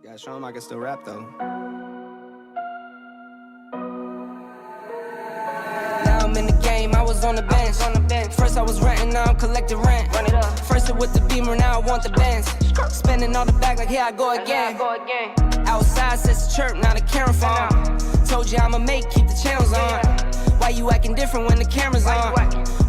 Gotta show him I can still rap though. Now I'm in the game, I was on the bench. First I was renting, now I'm collecting rent. Run it up. First it with the Beamer, now I want the Benz. Spending all the back like here I go again. Outside says the chirp, now the camera phone. Told you I'ma keep the channels on. Why you acting different when the camera's on?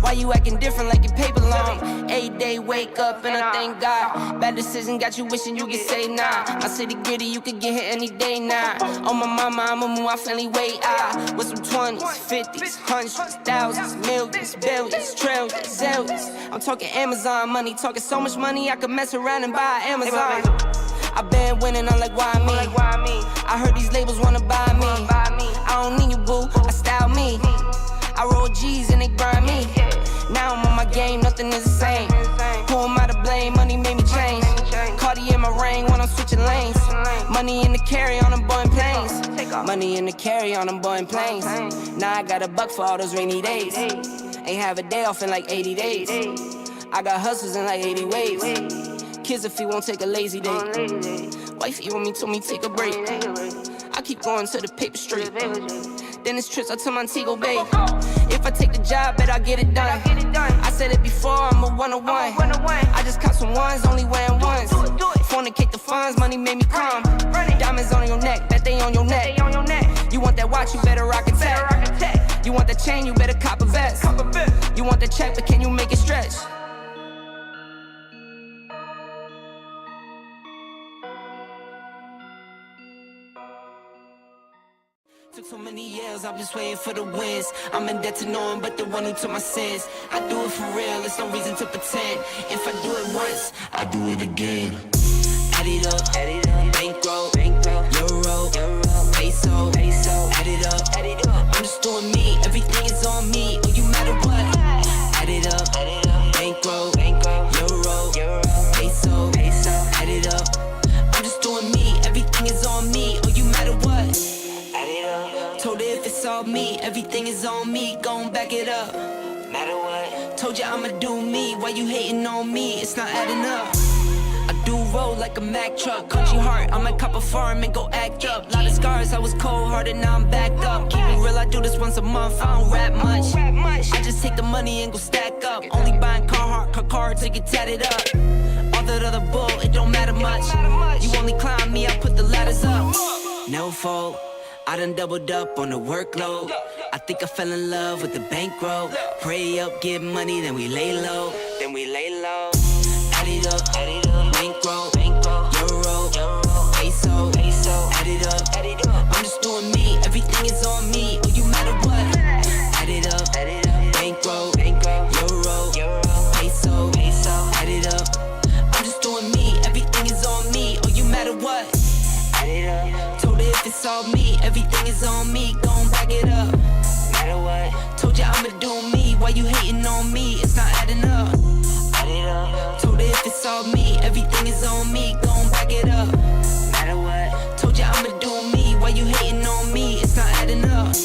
Why you acting different like your paper long? 8 day wake up and I thank God. Bad decision got you wishing you could say nah. My city gritty, you could get hit any day now. On my mama, I'ma move my family way out. With some 20s, 50s, hundreds, thousands, millions, billions, trillions, zillions. I'm talking Amazon money, talking so much money I could mess around and buy Amazon. I been winning, I'm like, why me? I heard these labels wanna buy me. I don't need you, boo, I style me. I roll G's and they grind me. Now I'm on my game, nothing is the same. Who am I to blame? Money made me change. Cardi in my ring when I'm switching lanes. Money in the carry on them Boeing planes. Money in the carry on them Boeing planes. Now I got a buck for all those rainy days. Ain't have a day off in like 80 days. I got hustles in like 80 ways. Kids if he won't take a lazy day. Wifey want me, told me take a break. I keep going to the paper street. Then it's trips out to Montego Bay. If I take the job, bet I get it done. I said it before, I'm a 101. I just caught some ones, only wearing ones. Fornicate the funds, money made me calm. Diamonds on your neck, bet they on your neck. You want that watch, you better rock a tech. You want that chain, you better cop a vest. You want the check, but can you make it stretch? Took so many years, I'm just waiting for the wins. I'm in debt to no one but the one who took my sins. I do it for real, there's no reason to pretend. If I do it once, I do it again. Add it up, bankroll, euro, peso, add it up. I'm just doing me, everything is on me, oh you matter what. Add it up, bankroll, euro, peso, add it up. I'm just doing me, everything is on me, oh you matter what. Told her if it's all me, everything is on me, gon' back it up. Matter what? Told you I'ma do me, why you hating on me? It's not adding up. I do roll like a Mack truck, country heart, I might cop a farm and go act up. Lot of scars, I was cold-hearted, now I'm backed up. Keep it real, I do this once a month, I don't rap much. I just take the money and go stack up. Only buying car cards to get tatted up. All that other bull, it don't matter much. You only climb me, I put the ladders up. No fault. I done doubled up on the workload. I think I fell in love with the bankroll. Pray up, get money, then we lay low. Add it up, bankroll, euro, peso, add it up. I'm just doing me, everything is on me, oh you matter what. Add it up, bankroll, euro, peso, add it up. I'm just doing me, everything is on me, oh you matter what. Add it up. Told her if it's all me, everything is on me, gon' back it up. Matter what? Told you I'ma do me, why you hating on me? It's not adding up. Add it up. Told her if it's all me, everything is on me, gon' back it up. Matter what? Told you I'ma do me, why you hating on me? It's not adding up.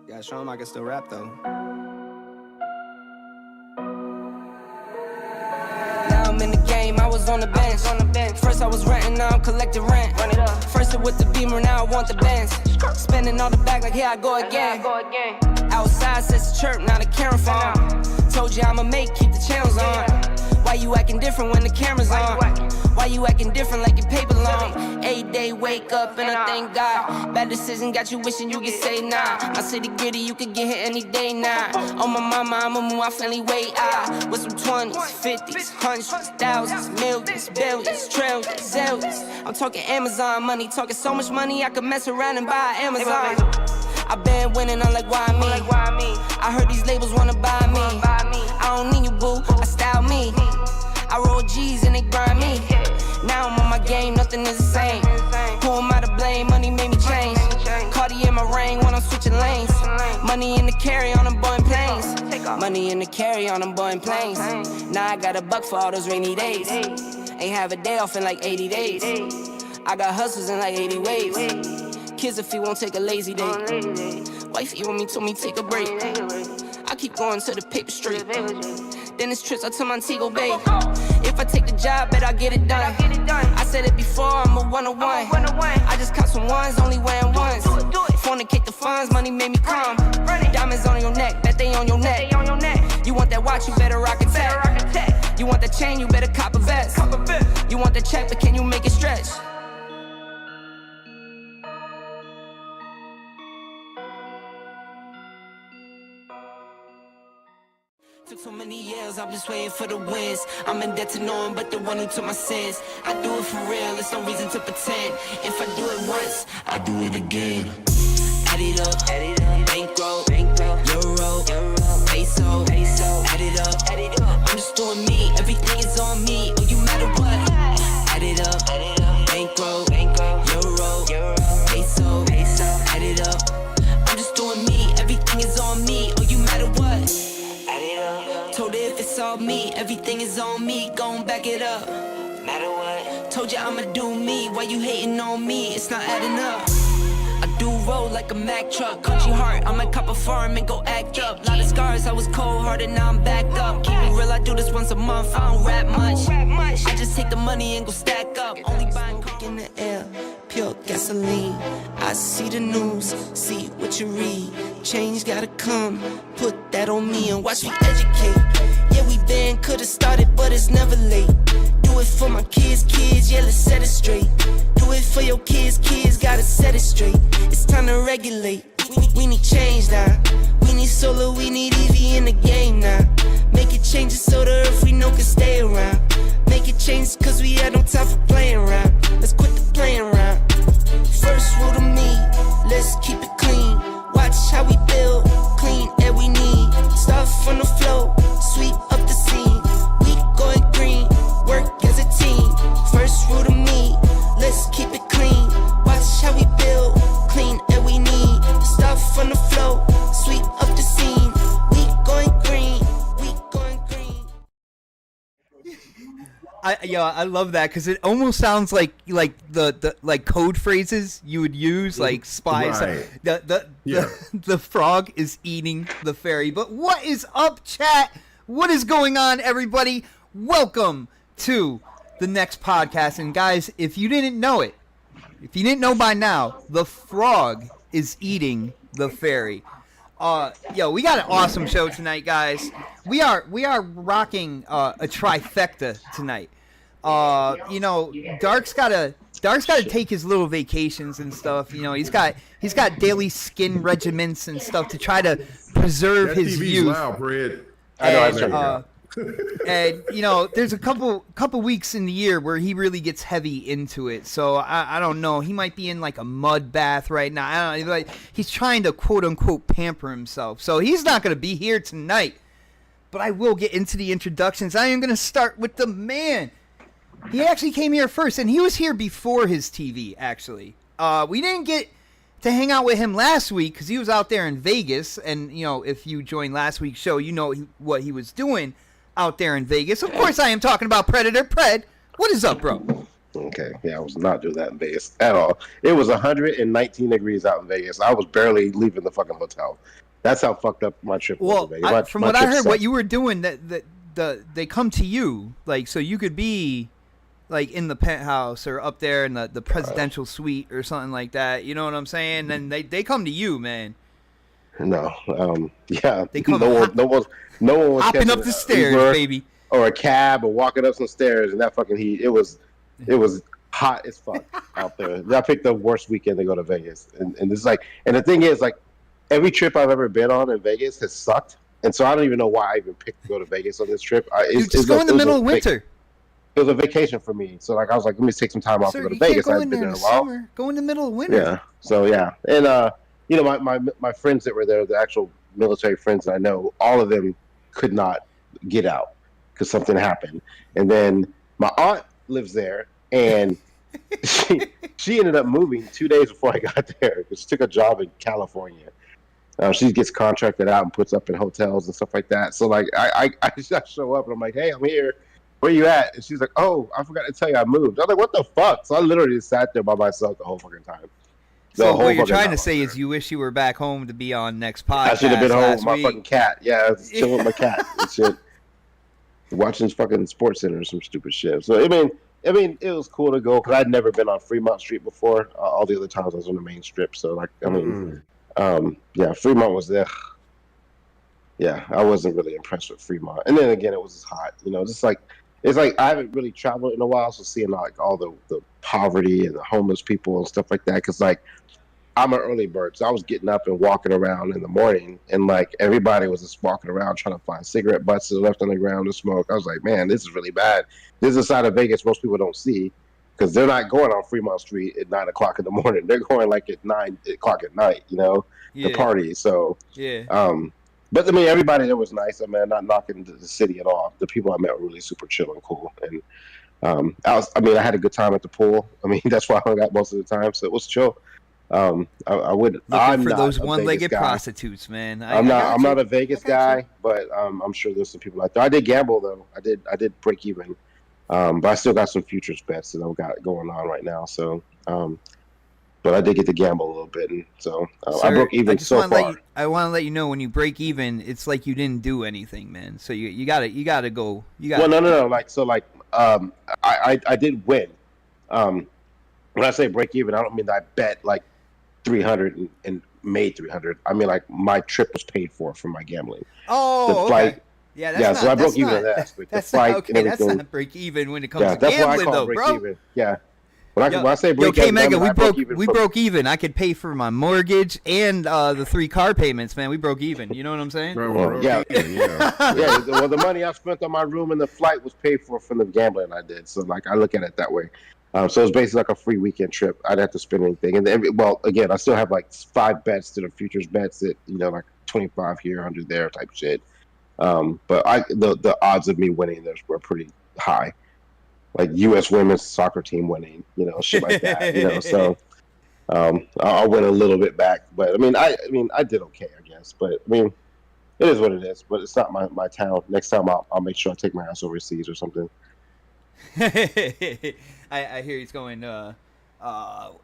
Gotta show him I can still rap though. Now I'm in the game, I was on the bench. First I was renting, now I'm collecting rent. First it with the Beamer, now I want the Benz. Spending all the back like here I go again. Outside says the chirp, now the camera phone. Told you I'ma keep the channels on. Why you acting different when the camera's on? Why you acting different like your paper long? 8 day wake up and I thank God. Bad decision got you wishing you could say nah. My city gritty, you could get hit any day now. On my mama, I'ma move my family way out. With some 20s, 50s, hundreds, thousands, millions, billions, trillions, zillions. I'm talking Amazon money, talking so much money I could mess around and buy Amazon. I been winning, I'm like, why me? I heard these labels wanna buy me. I don't need you, boo, I style me. I roll G's and they grind me. Now I'm on my game, nothing is the same. Who am I to blame? Money made me change. Cardi in my ring when I'm switching lanes. Money in the carry on them Boeing planes. Money in the carry on them Boeing planes. Now I got a buck for all those rainy days. Ain't have a day off in like 80 days. I got hustles in like 80 ways. kids if he won't take a lazy day. Wifey on me, told me take a break. I keep going to the paper straight. Then it's trips out to Montego Bay. If I take the job, bet I get it done. I said it before, I'm a 101. I just caught some ones, only wearing ones. Fornicate the funds, money made me calm. Diamonds on your neck, bet they on your neck. You want that watch, you better rock a tech. You want that chain, you better cop a vest. You want the check, but can you make it stretch? Took so many years, I'm just waiting for the wins. I'm in debt to no one but the one who took my sins. I do it for real, there's no reason to pretend. If I do it once, I do it again. Add it up, bankroll, euro, peso, add it up. I'm just doing me, everything is on me, oh you matter what. Add it up, bankroll, euro, peso, add it up. I'm just doing me, everything is on me, oh you matter what. Told her if it's all me, everything is on me, gon' back it up. Matter what? Told you I'ma do me, why you hating on me? It's not adding up. I do roll like a Mack truck, country heart, I might cop a farm and go act up. Lot of scars, I was cold-hearted, now I'm backed up. Keep it real, I do this once a month, I don't rap much. I just take the money and go stack up. Only buying coke in the air, pure gasoline. I see the news, see what you read. Change gotta come, put that on me and watch me educate. Yeah, we been, could've started, but it's never late. Do it for my kids, yeah, let's set it straight. Do it for your kids, gotta set it straight. It's time to regulate. We need change now. We need solar, we need EV in the game now. Make it changes so the earth we know can stay around. Make it change cause we had no time for playing around. Let's quit the playing around. First rule to me, let's keep it clean. Watch how we build, clean air we need. Start from the flow, sweep up the scene. We going green, work as a team. First rule to me, let's keep it clean. Watch how we build, clean air we need. Start from the flow, sweep up the scene. We going green, we going green. I love that because it almost sounds like the like code phrases you would use, like spies. Right. The frog is eating the fairy. But what is up, chat? What is going on, everybody? Welcome to the next podcast. And guys, if you didn't know it, if you didn't know by now, the frog is eating the fairy. We got an awesome show tonight, guys. We are rocking a trifecta tonight. Dark's gotta take his little vacations and stuff. You know, he's got daily skin regimens and stuff to try to preserve that his TV's youth. loud, Fred. And there's a couple weeks in the year where he really gets heavy into it. So I don't know. He might be in like a mud bath right now. I don't know. Like he's trying to quote unquote pamper himself. So he's not gonna be here tonight. But I will get into the introductions. I am gonna start with the man. He actually came here first, and he was here before his TV. Actually, we didn't get to hang out with him last week because he was out there in Vegas. And if you joined last week's show, you know what he was doing out there in Vegas. Of course, I am talking about Predator. Pred, what is up, bro? Okay, yeah, I was not doing that in Vegas at all. It was 119 degrees out in Vegas. I was barely leaving the fucking hotel. That's how fucked up my trip was. Well, from what I heard, what you were doing, they come to you, like, so you could be, like, in the penthouse or up there in the presidential suite or something like that. You know what I'm saying? And they come to you, man. No, yeah, they come no one was hopping up the stairs, baby, or a cab, or walking up some stairs in that fucking heat. It was hot as fuck out there. I picked the worst weekend to go to Vegas, and this is like, and the thing is, like, every trip I've ever been on in Vegas has sucked, and so I don't even know why I even picked to go to Vegas on this trip. Just go in the middle of winter. It was a vacation for me, so like I was like, let me take some time off to go to Vegas. I hadn't been there in a while. Go in the middle of winter. Yeah. So yeah, and my friends that were there, the actual military friends that I know, all of them could not get out because something happened, and then my aunt lives there, and she ended up moving 2 days before I got there because she took a job in California. She gets contracted out and puts up in hotels and stuff like that. So like I show up and I'm like, hey, I'm here. Where you at? And she's like, oh, I forgot to tell you I moved. I was like, what the fuck? So I literally just sat there by myself the whole fucking time. So what you're fucking trying to hour. say is you wish you were back home to be on next podcast. I should have been home last with my week. fucking cat. Yeah, I was chilling with my cat and shit. Watching fucking Sports Center or some stupid shit. So I mean, it was cool to go because I'd never been on Fremont Street before. All the other times I was on the main strip. So like, I mean, yeah, Fremont was there. Yeah, I wasn't really impressed with Fremont. And then again, it was just hot. You know, just like it's like I haven't really traveled in a while, so seeing like all the poverty and the homeless people and stuff like that. Because like I'm an early bird, so I was getting up and walking around in the morning, and like everybody was just walking around trying to find cigarette butts that are left on the ground to smoke. I was like, man, this is really bad. This is a side of Vegas most people don't see because they're not going on Fremont Street at 9 o'clock in the morning. They're going like at 9 o'clock at night, you know, the party. So Yeah. But I mean, everybody there was nice. I mean, not knocking the city at all. The people I met were really super chill and cool. And I had a good time at the pool. I mean, that's why I hung out most of the time. So it was chill. I would. Looking for those one-legged prostitutes, man. I'm not a Vegas guy, but I'm sure there's some people out there. I did gamble though. I did break even, but I still got some futures bets that I've got going on right now. So. But I did get to gamble a little bit, and so I broke even so far. I want to let you know when you break even, it's like you didn't do anything, man. So you gotta go. Well, no. I did win. When I say break even, I don't mean that I bet like 300 and made 300. I mean like my trip was paid for from my gambling. Oh, the flight. Okay. Yeah, so I broke even on that aspect. The flight and everything. That's not break even when it comes to that's gambling, what I call though, break bro. Even. Yeah. When I say break even, Mega, we we broke even. I could pay for my mortgage and the 3 car payments, man. We broke even. You know what I'm saying? Yeah. Well, the money I spent on my room and the flight was paid for from the gambling I did. So like I look at it that way. So it's basically like a free weekend trip. I didn't have to spend anything. And then, well, again, I still have like 5 bets to the futures bets that like 25 here, 100 there type shit. But the odds of me winning those were pretty high. Like U.S. women's soccer team winning, shit like that. So I'll win a little bit back, but I mean I did okay, I guess. But I mean, it is what it is. But it's not my town. Next time I'll make sure I take my ass overseas or something. I hear he's going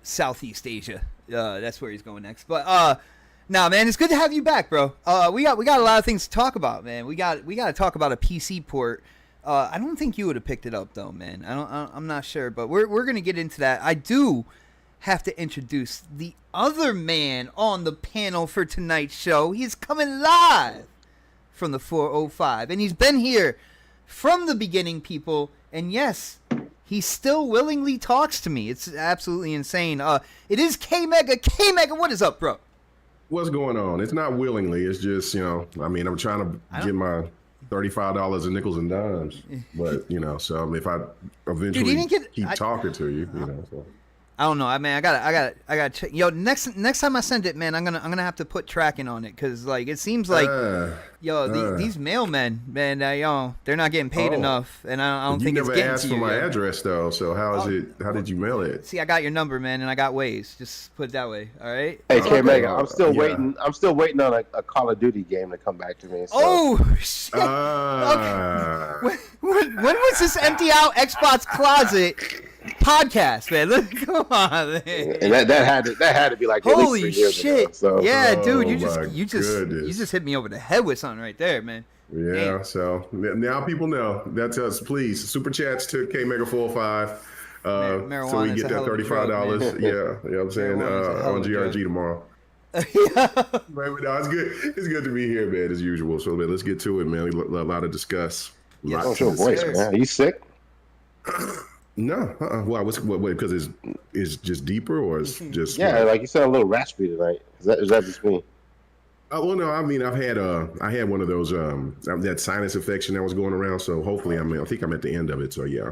Southeast Asia. That's where he's going next. But nah, man, it's good to have you back, bro. We got a lot of things to talk about, man. We got to talk about a PC port. I don't think you would have picked it up though, man. I'm not sure, but we're gonna get into that. I do have to introduce the other man on the panel for tonight's show. He's coming live from the 405, and he's been here from the beginning, people. And yes, he still willingly talks to me. It's absolutely insane. It is K Mega. K Mega, what is up, bro? What's going on? It's not willingly. It's just I'm trying to get my $35 in nickels and dimes, but so if I eventually keep talking to you, so. I don't know. I mean, I gotta check. Yo, next time I send it, man, I'm gonna have to put tracking on it because like it seems like these mailmen, man, they're not getting paid enough, and I don't think it's getting to you. You never asked for my address though, so how did you mail it? See, I got your number, man, and I got Waze. Just put it that way, all right? Hey, K Mega, I'm still waiting. I'm still waiting on a Call of Duty game to come back to me. So. Oh shit! Okay. When was this empty out Xbox closet podcast, man? Come on, man. And that had to be like holy at least 3 years shit ago, so. Yeah, dude, you Goodness. just hit me over the head with something right there, man. Yeah. Damn. So now people know. That's us. Please, SuperChats to K Mega 405 so we get that $35. Yeah, you know what I'm saying, on GRG tomorrow. Yeah. No, it's good. It's good to be here, man, as usual. So man, let's get to it, man. A lot to discuss. Yes, What's your voice, man? Are you sick? No. Why? What? Because it's just deeper, or it's just like you sound a little raspy tonight. Is that just me? Well, no. I mean, I had one of those that sinus infection that was going around. So hopefully, I think I'm at the end of it. So yeah.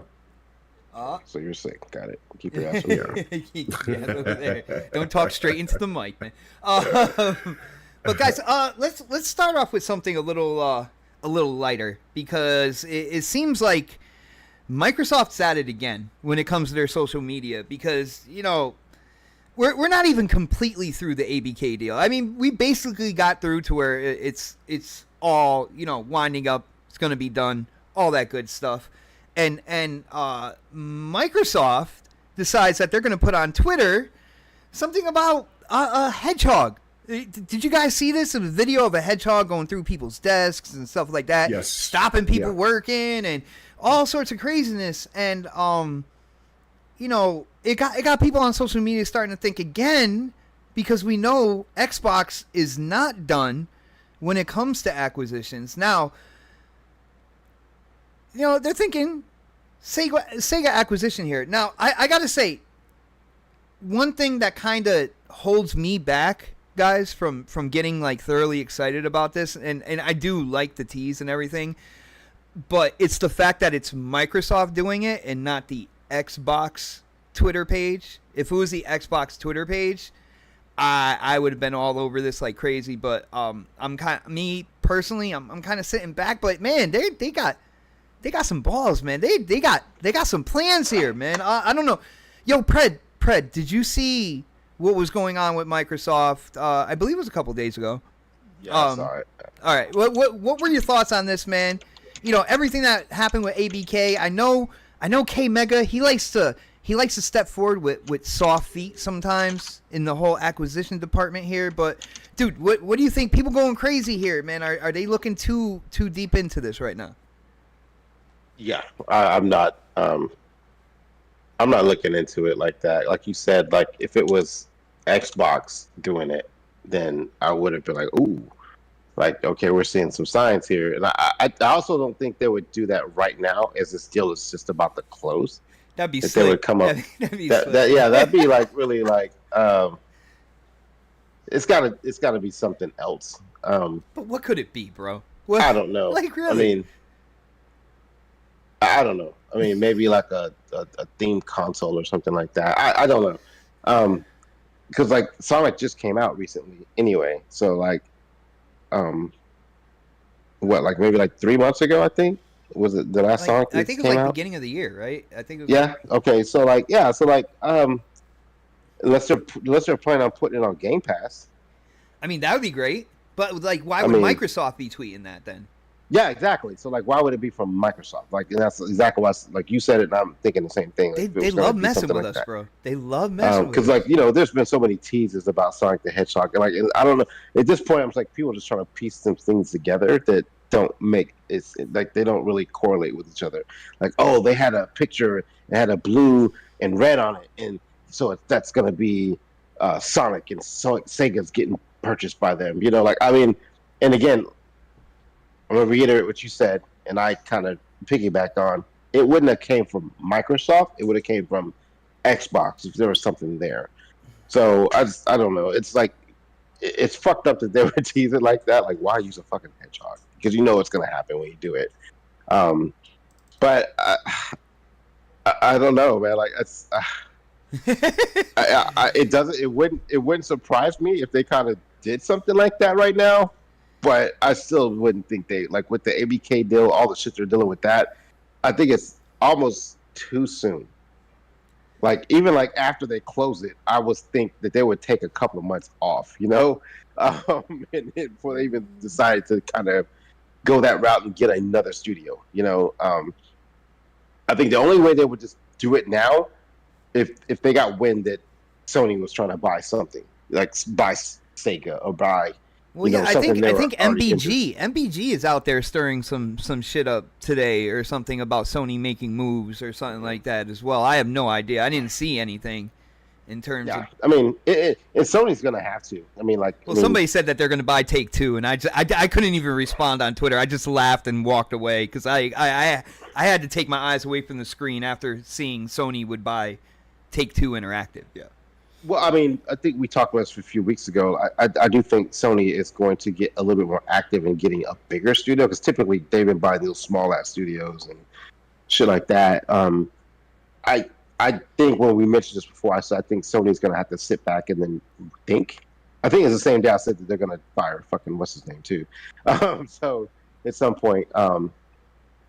So you're sick. Got it. Keep your ass over there. Over there. Don't talk straight into the mic, man. But guys, let's start off with something a little lighter because it seems like Microsoft's at it again when it comes to their social media because we're not even completely through the ABK deal. I mean, we basically got through to where it's all winding up. It's going to be done. All that good stuff. And Microsoft decides that they're going to put on Twitter something about a hedgehog. Did you guys see this? It was a video of a hedgehog going through people's desks and stuff like that. Yes. Stopping people working and all sorts of craziness. And, you know, it got people on social media starting to think again, because we know Xbox is not done when it comes to acquisitions. Now, you know, they're thinking Sega acquisition here. Now, I got to say, one thing that kind of holds me back, guys, from getting like thoroughly excited about this, and I do like the tease and everything, but it's the fact that it's Microsoft doing it and not the Xbox Twitter page. If it was the Xbox Twitter page, I would have been all over this like crazy. But I'm kind of, me personally, I'm kind of sitting back. But man, they got some balls, man. They got some plans here, man. I don't know. Yo, Pred, did you see what was going on with Microsoft? I believe it was a couple days ago. Yeah, I saw it. All right. What were your thoughts on this, man? You know, everything that happened with ABK. I know K Mega, he likes to step forward with soft feet sometimes in the whole acquisition department here. But dude, what do you think? People going crazy here, man. Are they looking too deep into this right now? Yeah, I'm not looking into it like that. Like you said, like if it was Xbox doing it, then I would have been like, ooh, like, okay, we're seeing some signs here. And I also don't think they would do that right now, as this deal is just about to close. That'd be slick. slick. They would come up. That'd be like really like, it's gotta be something else. But what could it be, bro? I don't know. Like, really? I mean, I don't know. I mean, maybe like a themed console or something like that. I don't know. Because like Sonic just came out recently anyway. So like, like maybe like 3 months ago, I think. Was it the last Sonic? I think it was like beginning of the year, right? I think. It was Okay. So like, unless they're planning on putting it on Game Pass. I mean, that would be great. But like, why would Microsoft be tweeting that then? Yeah, exactly. So like, why would it be from Microsoft? Like, and that's exactly why. Like you said it, and I'm thinking the same thing. Like, they love messing with us, bro. They love messing with us. Because like, you know, there's been so many teases about Sonic the Hedgehog, and like, I don't know. At this point, I'm like, people are just trying to piece some things together that don't make it's like they don't really correlate with each other. Like, oh, they had a picture, it had a blue and red on it, and so that's gonna be Sonic, and so Sega's getting purchased by them. You know, like, I mean, and again, I'm gonna reiterate what you said, and I kind of piggybacked on. It wouldn't have came from Microsoft. It would have came from Xbox if there was something there. So I don't know. It's like it's fucked up that they would tease it like that. Like, why use a fucking hedgehog? Because you know what's gonna happen when you do it. But I don't know, man. Like, it's it doesn't. It wouldn't surprise me if they kind of did something like that right now. But I still wouldn't think they, like, with the ABK deal, all the shit they're dealing with that, I think it's almost too soon. Like, even like after they close it, I would think that they would take a couple of months off, you know, and before they even decided to kind of go that route and get another studio, you know. I think the only way they would just do it now, if they got wind that Sony was trying to buy something, like buy Sega or buy. Well, yeah, I think MBG is out there stirring some shit up today or something about Sony making moves or something like that as well. I have no idea. I didn't see anything in terms of. I mean, and Sony's gonna have to. I mean, like. Well, somebody said that they're gonna buy Take-Two, and I couldn't even respond on Twitter. I just laughed and walked away because I had to take my eyes away from the screen after seeing Sony would buy Take-Two Interactive. Yeah. Well, I mean, I think we talked about this a few weeks ago. I do think Sony is going to get a little bit more active in getting a bigger studio, because typically they've been buying those small-ass studios and shit like that. I think when we mentioned this before, I said I think Sony's going to have to sit back and then think. I think it's the same day I said that they're going to fire fucking what's his name too. So at some point, Lion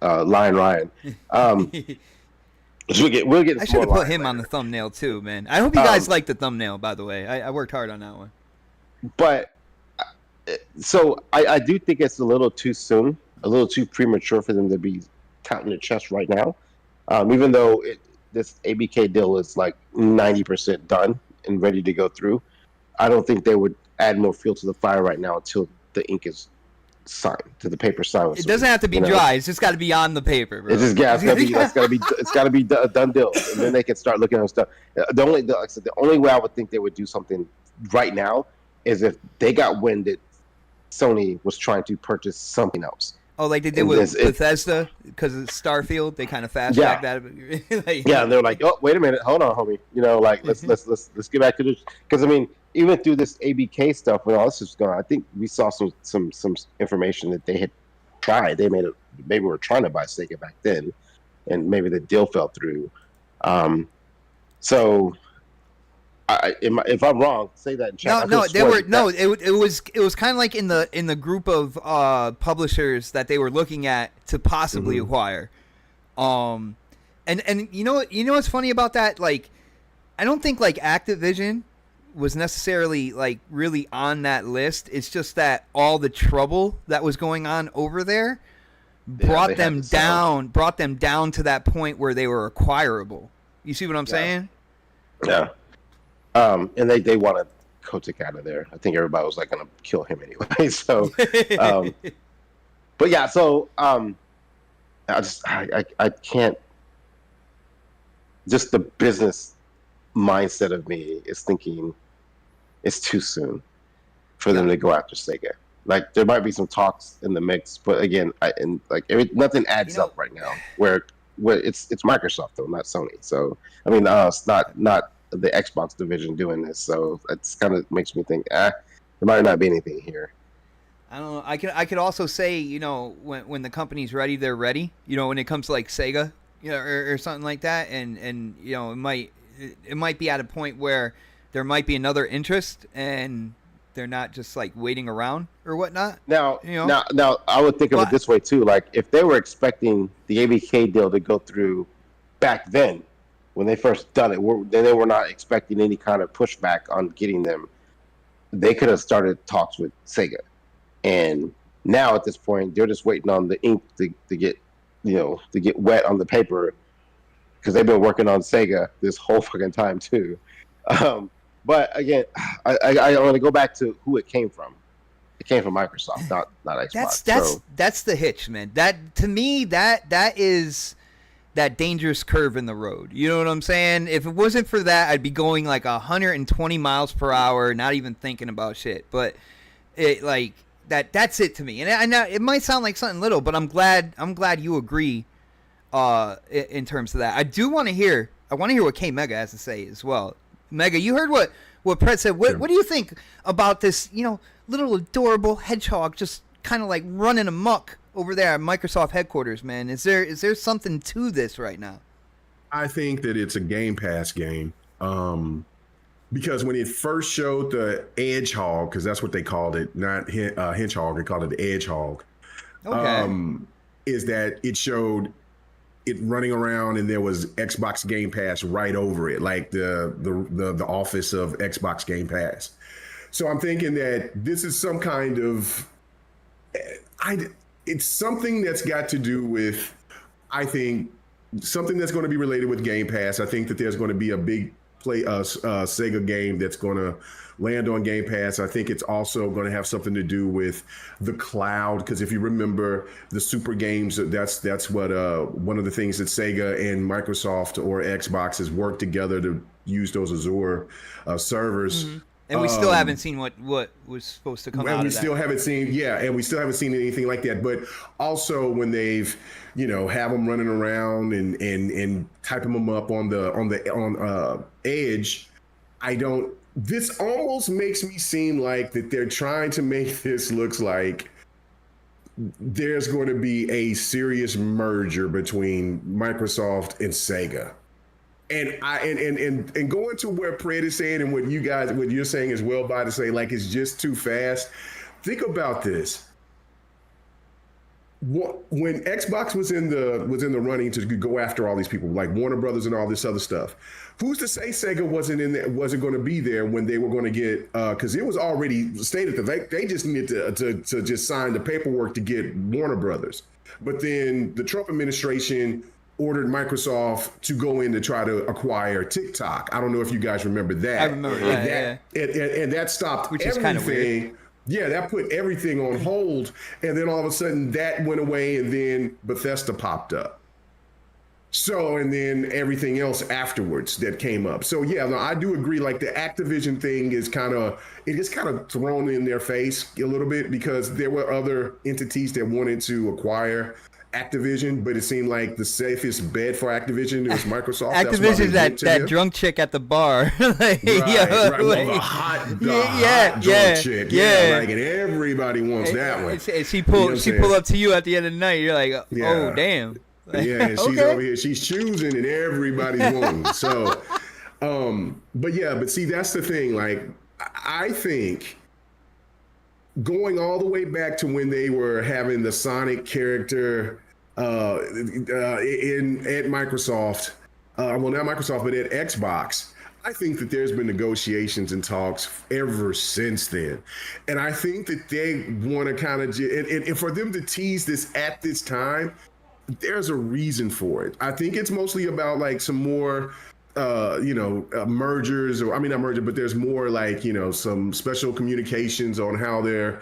Ryan. We'll get I should have put him on the thumbnail too, man. I hope you guys like the thumbnail, by the way. I worked hard on that one. But so I do think it's a little too soon, a little too premature for them to be counting their chest right now. Even though this ABK deal is like 90% done, and ready to go through. I don't think they would add more fuel to the fire right now until the ink is signed, to the paper signed. It doesn't have to be dry. It's just got to be on the paper, bro. It's just it's got to be a done deal, and then they can start looking at stuff. Like I said, the only way I would think they would do something right now is if they got wind that Sony was trying to purchase something else. Oh, like they did with Bethesda, because it's Starfield. They kind of fast-tracked that. And they're like, "Oh, wait a minute, hold on, homie. Like let's get back to this." Because I mean, even through this ABK stuff, when all this is going, I think we saw some information that they had tried. They maybe were trying to buy Sega back then, and maybe the deal fell through. So. If I'm wrong, say that in chat. It was kind of like in the group of publishers that they were looking at to possibly acquire. And you know what's funny about that? Like, I don't think like Activision was necessarily like really on that list. It's just that all the trouble that was going on over there brought them down to that point where they were acquirable. You see what I'm saying? Yeah. And they wanted Kotick out of there. I think everybody was like going to kill him anyway. So, but yeah. So, I can't. Just the business mindset of me is thinking it's too soon for them to go after Sega. Like there might be some talks in the mix, but again, nothing adds up right now. Where it's Microsoft though, not Sony. So I mean, it's not the Xbox division doing this, so it's kind of makes me think there might not be anything here. I don't know. I could also say, when the company's ready, they're ready. When it comes to like Sega, or something like that, and it might be at a point where there might be another interest, and they're not just like waiting around or whatnot. Now I would think of it this way too. Like if they were expecting the ABK deal to go through back then, when they first done it, they were not expecting any kind of pushback on getting them. They could have started talks with Sega, and now at this point, they're just waiting on the ink to get wet on the paper, because they've been working on Sega this whole fucking time too. But again, I want to go back to who it came from. It came from Microsoft, not Xbox. That's the hitch, man. That to me, that is that dangerous curve in the road. You know what I'm saying? If it wasn't for that, I'd be going like 120 miles per hour, not even thinking about shit. But that's it to me. And I know it might sound like something little, but I'm glad you agree in terms of that. I want to hear what K Mega has to say as well. Mega, you heard what Pret said. What do you think about this, little adorable hedgehog just kind of like running amok over there at Microsoft headquarters, man? Is there something to this right now? I think that it's a Game Pass game. Because when it first showed the Edgehog, because that's what they called it, not Hedgehog, they called it the Edgehog. Okay. Is that it showed it running around and there was Xbox Game Pass right over it, like the office of Xbox Game Pass. So I'm thinking that this is some kind of it's something that's got to do with, I think, something that's going to be related with Game Pass. I think that there's going to be a big Sega game that's going to land on Game Pass. I think it's also going to have something to do with the cloud, because if you remember the Super games, that's what one of the things that Sega and Microsoft or Xbox has worked together to use those Azure servers. Mm-hmm. And we still haven't seen what was supposed to come out of that. We still haven't seen anything like that. But also when they've, have them running around and typing them up on Edge, this almost makes me seem like that they're trying to make this looks like there's going to be a serious merger between Microsoft and Sega. And going to where Pred is saying and what you're saying as well, by to say like it's just too fast. Think about this. When Xbox was in the running to go after all these people like Warner Brothers and all this other stuff, who's to say Sega wasn't going to be there when they were going to get? Because it was already stated that they just needed to just sign the paperwork to get Warner Brothers. But then the Trump administration ordered Microsoft to go in to try to acquire TikTok. I don't know if you guys remember that. I remember that. And that stopped Which is kind of everything. Yeah, that put everything on hold. And then all of a sudden that went away, and then Bethesda popped up. So, and then everything else afterwards that came up. So yeah, no, I do agree. Like the Activision thing is kind of thrown in their face a little bit, because there were other entities that wanted to acquire Activision, but it seemed like the safest bet for Activision was Microsoft. Activision's that drunk chick at the bar. Like, right. Well, the hot drunk chick. Yeah, like, and everybody wants that one. And she pull up to you at the end of the night. You're like, oh damn. Yeah, and she's over here. She's choosing, and everybody's wanting. So, but see, that's the thing. Like, I think going all the way back to when they were having the Sonic character at Microsoft, well, not Microsoft, but at Xbox. I think that there's been negotiations and talks ever since then. And I think that they want to kind of, and for them to tease this at this time, there's a reason for it. I think it's mostly about like some more, mergers, or I mean, not merger, but there's more like, some special communications on how they're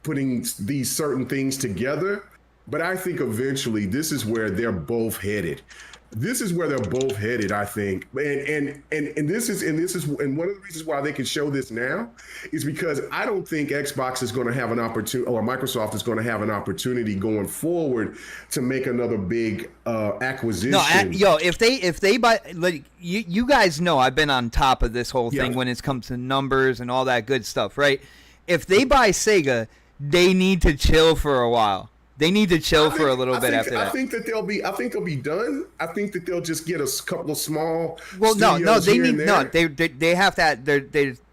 putting these certain things together. But I think eventually this is where they're both headed. This is where they're both headed, I think. And this is one of the reasons why they can show this now is because I don't think Xbox is going to have an opportunity, or Microsoft is going to have an opportunity going forward to make another big acquisition. No, if they buy, like, you guys know I've been on top of this whole thing when it comes to numbers and all that good stuff, right? If they buy Sega, they need to chill for a while. They need to chill for a little bit after that. I think they'll be done. I think that they'll just get a couple of small. Well, no, they need they have that.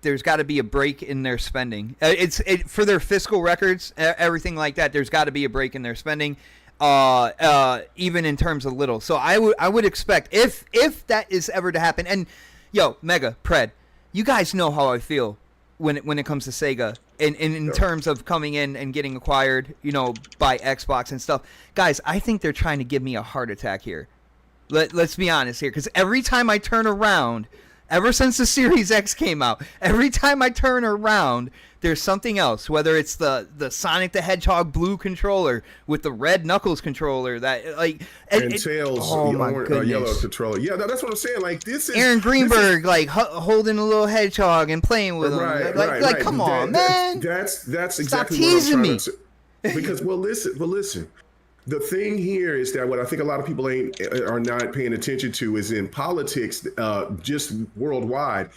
There's got to be a break in their spending. It's for their fiscal records, everything like that. There's got to be a break in their spending, even in terms of little. So I would expect if that is ever to happen. And Mega Pred, you guys know how I feel when it comes to Sega. In terms of coming in and getting acquired, by Xbox and stuff. Guys, I think they're trying to give me a heart attack here. Let's be honest here, because every time I turn around, ever since the Series X came out, every time I turn around, there's something else. Whether it's the Sonic the Hedgehog blue controller with the red Knuckles controller, that and Tails yellow controller. Yeah, that's what I'm saying. Like, this is Aaron Greenberg, holding a little hedgehog and playing with him. Right. Come on, man. That's exactly Stop what teasing I'm me. trying to say. Because listen. The thing here is that what I think a lot of people are not paying attention to is in politics, just worldwide,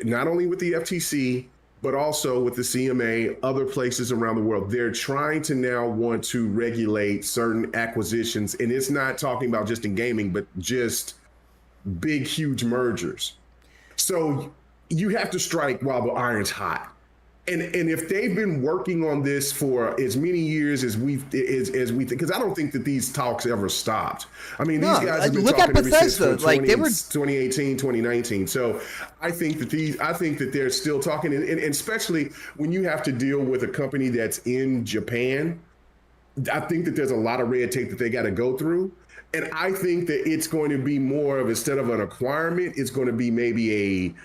not only with the FTC, but also with the CMA, other places around the world, they're trying to now want to regulate certain acquisitions. And it's not talking about just in gaming, but just big, huge mergers. So you have to strike while the iron's hot. And if they've been working on this for as many years as we think, because I don't think that these talks ever stopped. I mean, these guys have been talking ever since 2018, 2019. So I think that they're still talking, and especially when you have to deal with a company that's in Japan, I think that there's a lot of red tape that they got to go through. And I think that it's going to be more of, instead of an acquirement, it's going to be maybe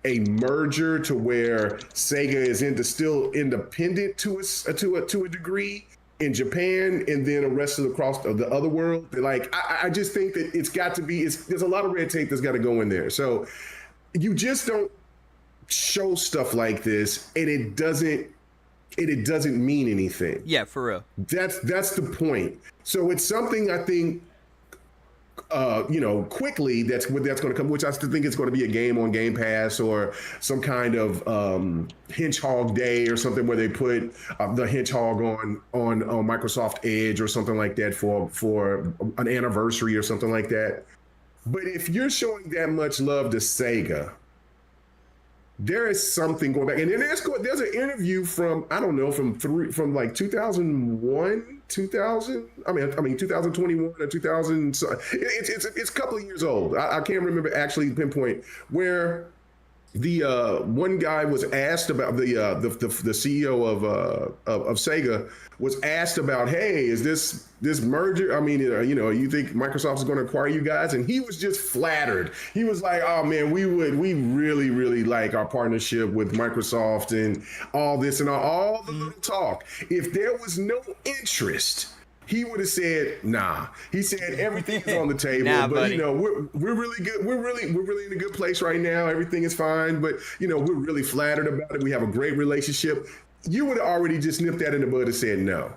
a merger to where Sega is still independent to a degree in Japan, and then the rest of the other world. Like, I just think that it's got to be. There's a lot of red tape that's got to go in there. So you just don't show stuff like this, and it doesn't mean anything. Yeah, for real. That's the point. So it's something I think. Quickly, that's going to come, which I still think it's going to be a game on Game Pass, or some kind of Hedgehog Day or something where they put the Hedgehog on Microsoft Edge or something like that for an anniversary or something like that. But if you're showing that much love to Sega, there is something going back. And then there's an interview from, I don't know, from like 2001, 2021 or 2000. It's a couple of years old. I can't remember actually pinpoint, where the one guy was asked about the CEO of Sega was asked about, hey, is this merger? I mean, you think Microsoft is going to acquire you guys? And he was just flattered. He was like, oh man, we really, really like our partnership with Microsoft and all this and all the little talk. If there was no interest, he would have said, nah. He said everything is on the table, nah, but buddy. we're really good. We're really in a good place right now. Everything is fine, but we're really flattered about it. We have a great relationship. You would have already just nipped that in the bud and said no.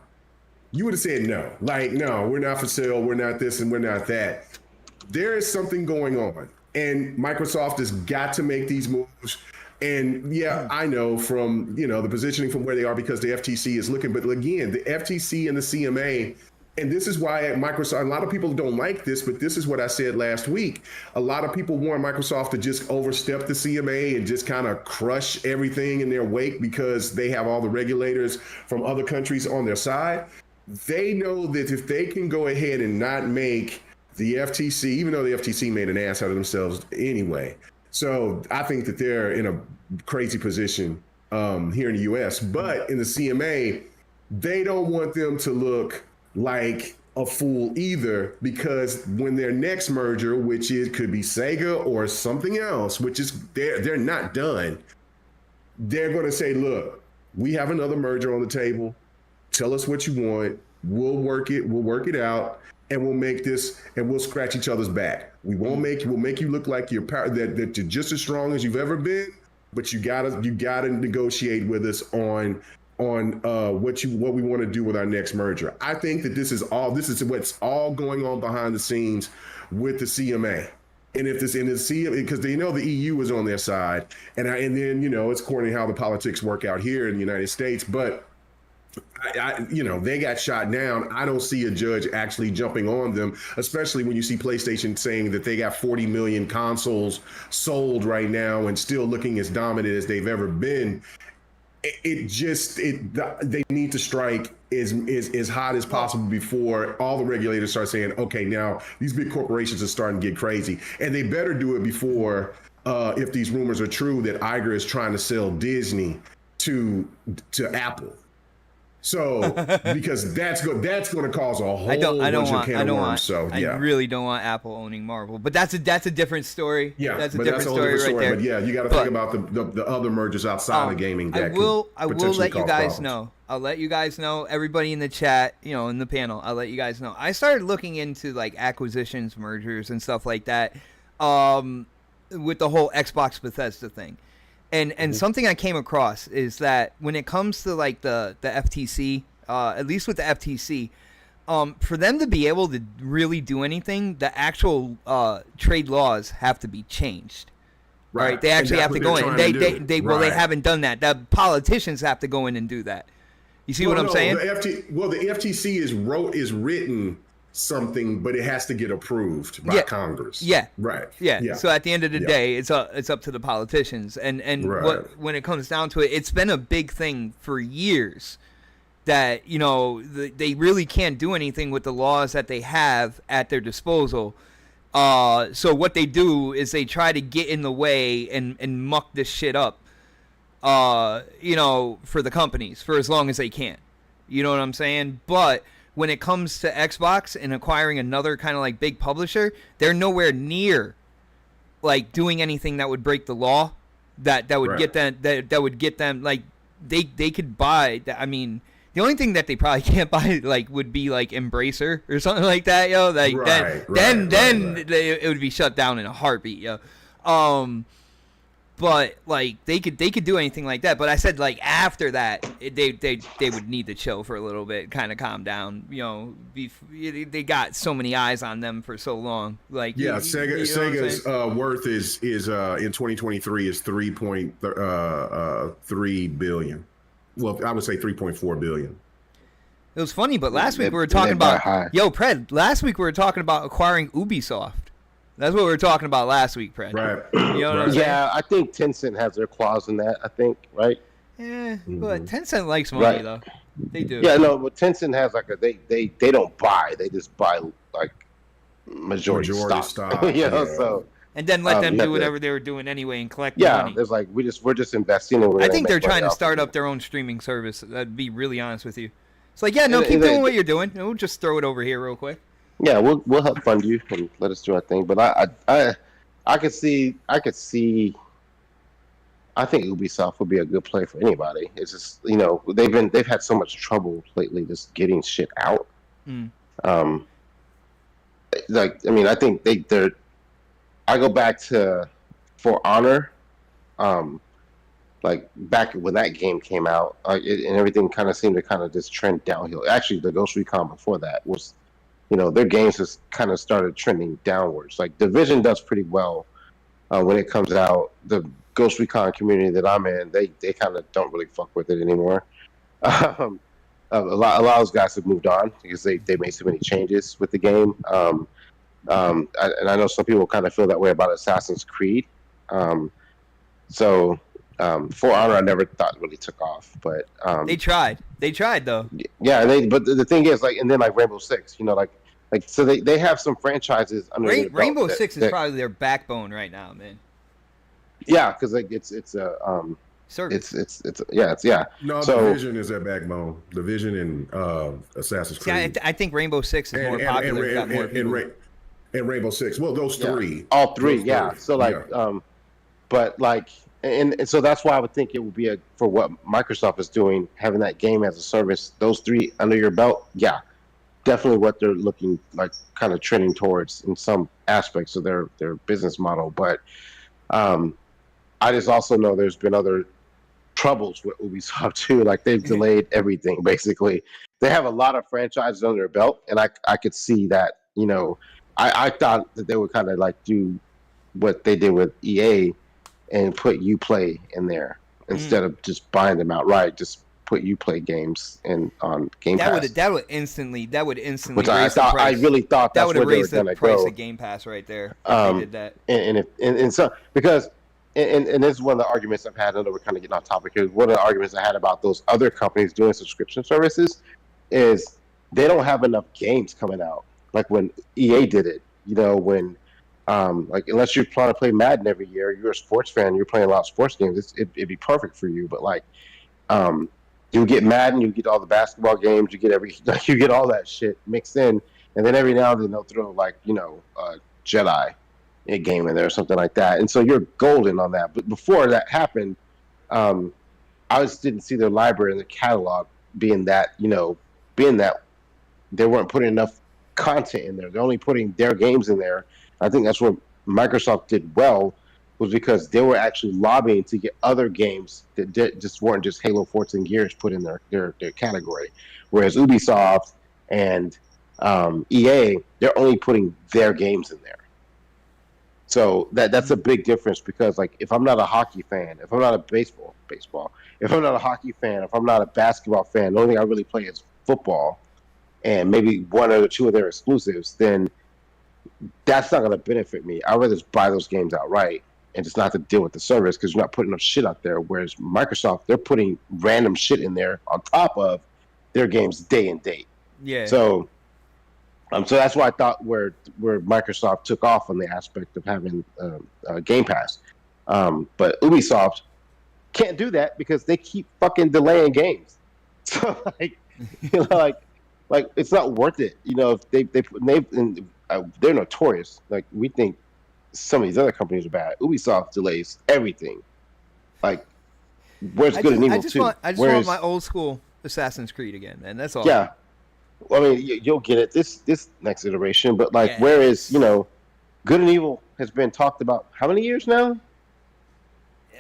You would have said no. Like, no, we're not for sale. We're not this and we're not that. There is something going on, and Microsoft has got to make these moves. And yeah, I know from, the positioning from where they are because the FTC is looking, but again, the FTC and the CMA, and this is why Microsoft, a lot of people don't like this, but this is what I said last week. A lot of people want Microsoft to just overstep the CMA and just kind of crush everything in their wake because they have all the regulators from other countries on their side. They know that if they can go ahead and not make the FTC, even though the FTC made an ass out of themselves anyway. So I think that they're in a crazy position here in the U.S. But in the CMA, they don't want them to look like a fool either, because when their next merger, which could be Sega or something else, which is they're not done, they're going to say, look, we have another merger on the table. Tell us what you want. We'll work it out. And we'll make this, and we'll scratch each other's back. We'll make you look like you're that you're just as strong as you've ever been, but you gotta negotiate with us on what we want to do with our next merger. I think that this is what's all going on behind the scenes with the CMA. And if this in the CMA, because they know the EU is on their side, and then it's according to how the politics work out here in the United States, but. They got shot down. I don't see a judge actually jumping on them, especially when you see PlayStation saying that they got 40 million consoles sold right now and still looking as dominant as they've ever been. They need to strike as hot as possible before all the regulators start saying, okay, now these big corporations are starting to get crazy, and they better do it before, if these rumors are true, that Iger is trying to sell Disney to Apple. So, because that's going to cause a whole bunch of can of worms. So, yeah. I really don't want Apple owning Marvel, but that's a different story. Yeah, that's a different story right there. But yeah, you got to think about the other mergers outside of gaming. I will let you guys know. I'll let you guys know. Everybody in the chat, in the panel, I'll let you guys know. I started looking into like acquisitions, mergers, and stuff like that, with the whole Xbox Bethesda thing. And something I came across is that when it comes to like the FTC, at least with the FTC, for them to be able to really do anything, the actual trade laws have to be changed. Right? They actually have to go in. They haven't done that. The politicians have to go in and do that. You see what I'm saying? The FTC is written something, but it has to get approved by Congress. Yeah. Right. Yeah. So at the end of the day, it's up to the politicians. And when it comes down to it, it's been a big thing for years that, they really can't do anything with the laws that they have at their disposal. So what they do is they try to get in the way and muck this shit up, for the companies for as long as they can. You know what I'm saying? But when it comes to Xbox and acquiring another kind of like big publisher, they're nowhere near like doing anything that would break the law that would get them that would get them like they could buy. I mean, the only thing that they probably can't buy like would be like Embracer or something like that, yo. Like then it would be shut down in a heartbeat, yo. But like they could do anything like that. But I said like after that they would need to chill for a little bit, kind of calm down. They got so many eyes on them for so long. Like Sega's worth is in 2023 is 3.3 billion. Well, I would say 3.4 billion. It was funny, but last week we were talking about last week we were talking about acquiring Ubisoft. That's what we were talking about last week, Fred. Right. What I'm saying? Yeah, I think Tencent has their claws in that, I think, right? Yeah, but Tencent likes money, though. They do. Yeah, no, but Tencent has like they don't buy. They just buy like majority stock. So And then let them do whatever they were doing anyway and collect the money. Yeah, there's like we're just investing and I think they're trying to start up their own streaming service. I'd be really honest with you. It's like, yeah, no, keep doing what you're doing. We'll just throw it over here real quick. Yeah, we'll help fund you and let us do our thing. But I could see. I think Ubisoft would be a good play for anybody. It's just they've had so much trouble lately just getting shit out. I think they're. I go back to For Honor, like back when that game came out, and everything kind of seemed to kind of just trend downhill. Actually, the Ghost Recon before that was, their games just kind of started trending downwards. Like Division does pretty well when it comes out. The Ghost Recon community that I'm in, they kind of don't really fuck with it anymore. A lot of those guys have moved on because they made so many changes with the game. And I know some people kind of feel that way about Assassin's Creed. For Honor, I never thought really took off, but they tried though. Yeah, but the thing is, and then Rainbow Six, so they have some franchises under their belt. Rainbow Six is probably their backbone right now, man. Yeah, because it's a service. It's No, so, Division is their backbone. Division and Assassin's Creed. I think Rainbow Six is more popular. And Rainbow Six. Well, those three. All three, yeah. So and so that's why I would think it would be for what Microsoft is doing, having that game as a service, those three under your belt, yeah. Definitely what they're looking like kind of trending towards in some aspects of their business model. But I just also know there's been other troubles with Ubisoft too. Like they've delayed everything basically. They have a lot of franchises under their belt, and I could see that, I thought that they would kind of like do what they did with EA and put Uplay in there instead of just buying them outright. Just put Uplay games on Game Pass. That would instantly. Which I really thought that's where they were going to go. That would raise the price of Game Pass right there. If they did that. And so because and this is one of the arguments I've had. I know we're kind of getting off topic here. One of the arguments I had about those other companies doing subscription services is they don't have enough games coming out. Like when EA did it, when unless you're trying to play Madden every year, you're a sports fan, you're playing a lot of sports games, it'd be perfect for you. But you get Madden, you get all the basketball games, you get all that shit mixed in, and then every now and then they'll throw Jedi a game in there or something like that, and so you're golden on that. But before that happened, I just didn't see their library and the catalog being that they weren't putting enough content in there. They're only putting their games in there. I think that's what Microsoft did well, was because they were actually lobbying to get other games that just weren't just Halo, Forza, and Gears put in their category. Whereas Ubisoft and EA, they're only putting their games in there. So that's a big difference, because if I'm not a hockey fan, if I'm not a baseball, if I'm not a hockey fan, if I'm not a basketball fan, the only thing I really play is football, and maybe one or two of their exclusives, then that's not going to benefit me. I'd rather just buy those games outright and just not have to deal with the service, because you're not putting enough shit out there. Whereas Microsoft, they're putting random shit in there on top of their games day and date. Yeah. So that's why I thought where Microsoft took off on the aspect of having Game Pass. But Ubisoft can't do that because they keep fucking delaying games. So it's not worth it. If they're notorious. We think some of these other companies are bad. Ubisoft delays everything. Where's Good and Evil 2? I just want my old school Assassin's Creed again, man. That's all. Yeah. Well, I mean, you'll get it this next iteration, but where is Good and Evil has been talked about how many years now?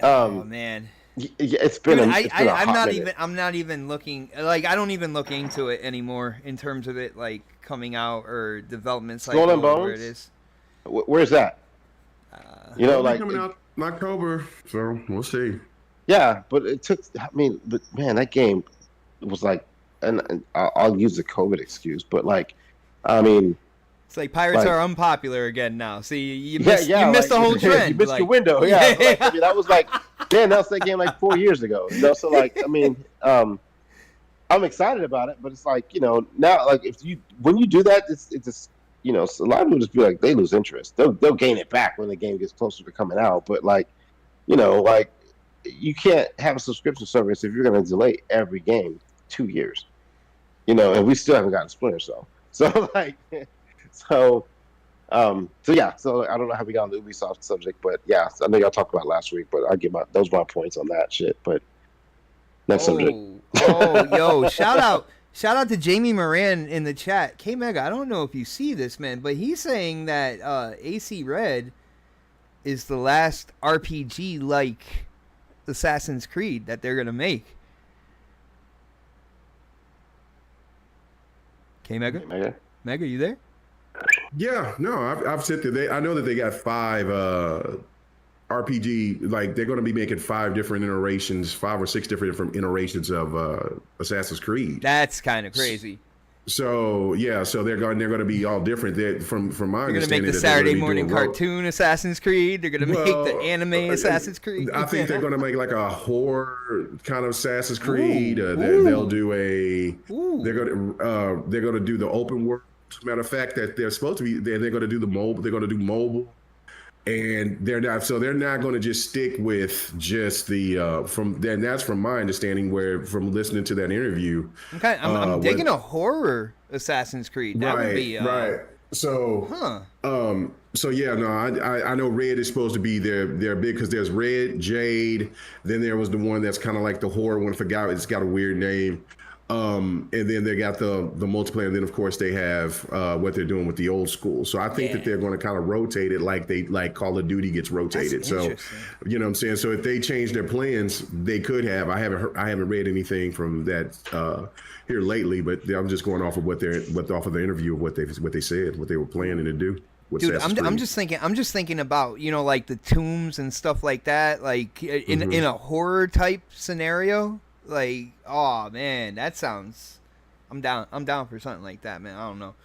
Oh man. It's been. Dude, I'm not even looking. I don't even look into it anymore in terms of it coming out or development cycle. Skull and Bones? Where it is. Where's that? Coming out in October, so we'll see. Yeah, but it took. But man, that game was and I'll use the COVID excuse, but it's like pirates are unpopular again now. See, you missed the whole trend. You missed your window. Yeah, that was man, that was that game 4 years ago. I'm excited about it, but it's now when you do that, it's just you know, a lot of people just be like, they lose interest. They'll gain it back when the game gets closer to coming out. But like, you know, like you can't have a subscription service if you're going to delay every game 2 years. You know, and we still haven't gotten Splinter Cell. So like, so yeah. So I don't know how we got on the Ubisoft subject, but yeah, I know y'all talked about it last week, but I give those my points on that shit. But next subject. Yo, shout out to Jamie Moran in the chat. K Mega, I don't know if you see this, man, but he's saying that AC Red is the last RPG like Assassin's Creed that they're gonna make. K Mega? Mega, you there? Yeah, no, I've said that I know that they got 5 RPG, like they're going to be making 5 different iterations, 5 or 6 different iterations of Assassin's Creed. That's kind of crazy. So yeah, so they're going to be all different. From my understanding, they're going to make the Saturday morning cartoon Assassin's Creed. They're going to make the anime Assassin's Creed. I think they're going to make like a horror kind of Assassin's Creed. They'll do a. They're going to do the open world. Matter of fact, that they're supposed to be. They're going to do the mobile. They're going to do mobile. And they're not going to just stick with just the that's from my understanding, where from listening to that interview. Okay, I'm digging a horror Assassin's Creed. That would be right. So so yeah, no, I know Red is supposed to be their big, because there's Red, Jade, then there was the one that's kind of like the horror one. I forgot, it's got a weird name. And then they got the multiplayer, and then of course they have what they're doing with the old school. So I think that they're going to kind of rotate it like Call of Duty gets rotated. So you know what I'm saying? So if they change their plans, they could have. I haven't read anything from that here lately, but I'm just going off of off of the interview of what they said, what they were planning to do. Dude, I'm just thinking about, you know, like the tombs and stuff like that, like in a horror type scenario. Like, oh man, that sounds. I'm down for something like that, man. I don't know.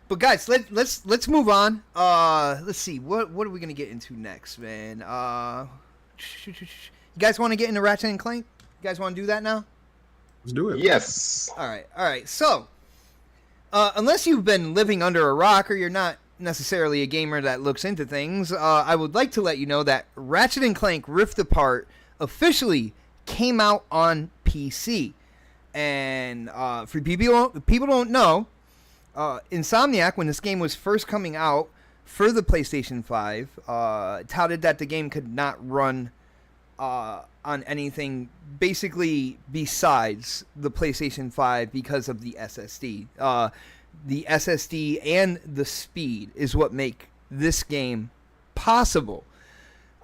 But guys, let's move on. Let's see what are we gonna get into next, man. You guys want to get into Ratchet and Clank? You guys want to do that now? Let's do it. Yes. All right. So, unless you've been living under a rock or you're not necessarily a gamer that looks into things, I would like to let you know that Ratchet and Clank Rift Apart officially came out on PC. And for people don't know, Insomniac, when this game was first coming out for the PlayStation 5, touted that the game could not run on anything basically besides the PlayStation 5 because of the SSD. The SSD and the speed is what make this game possible.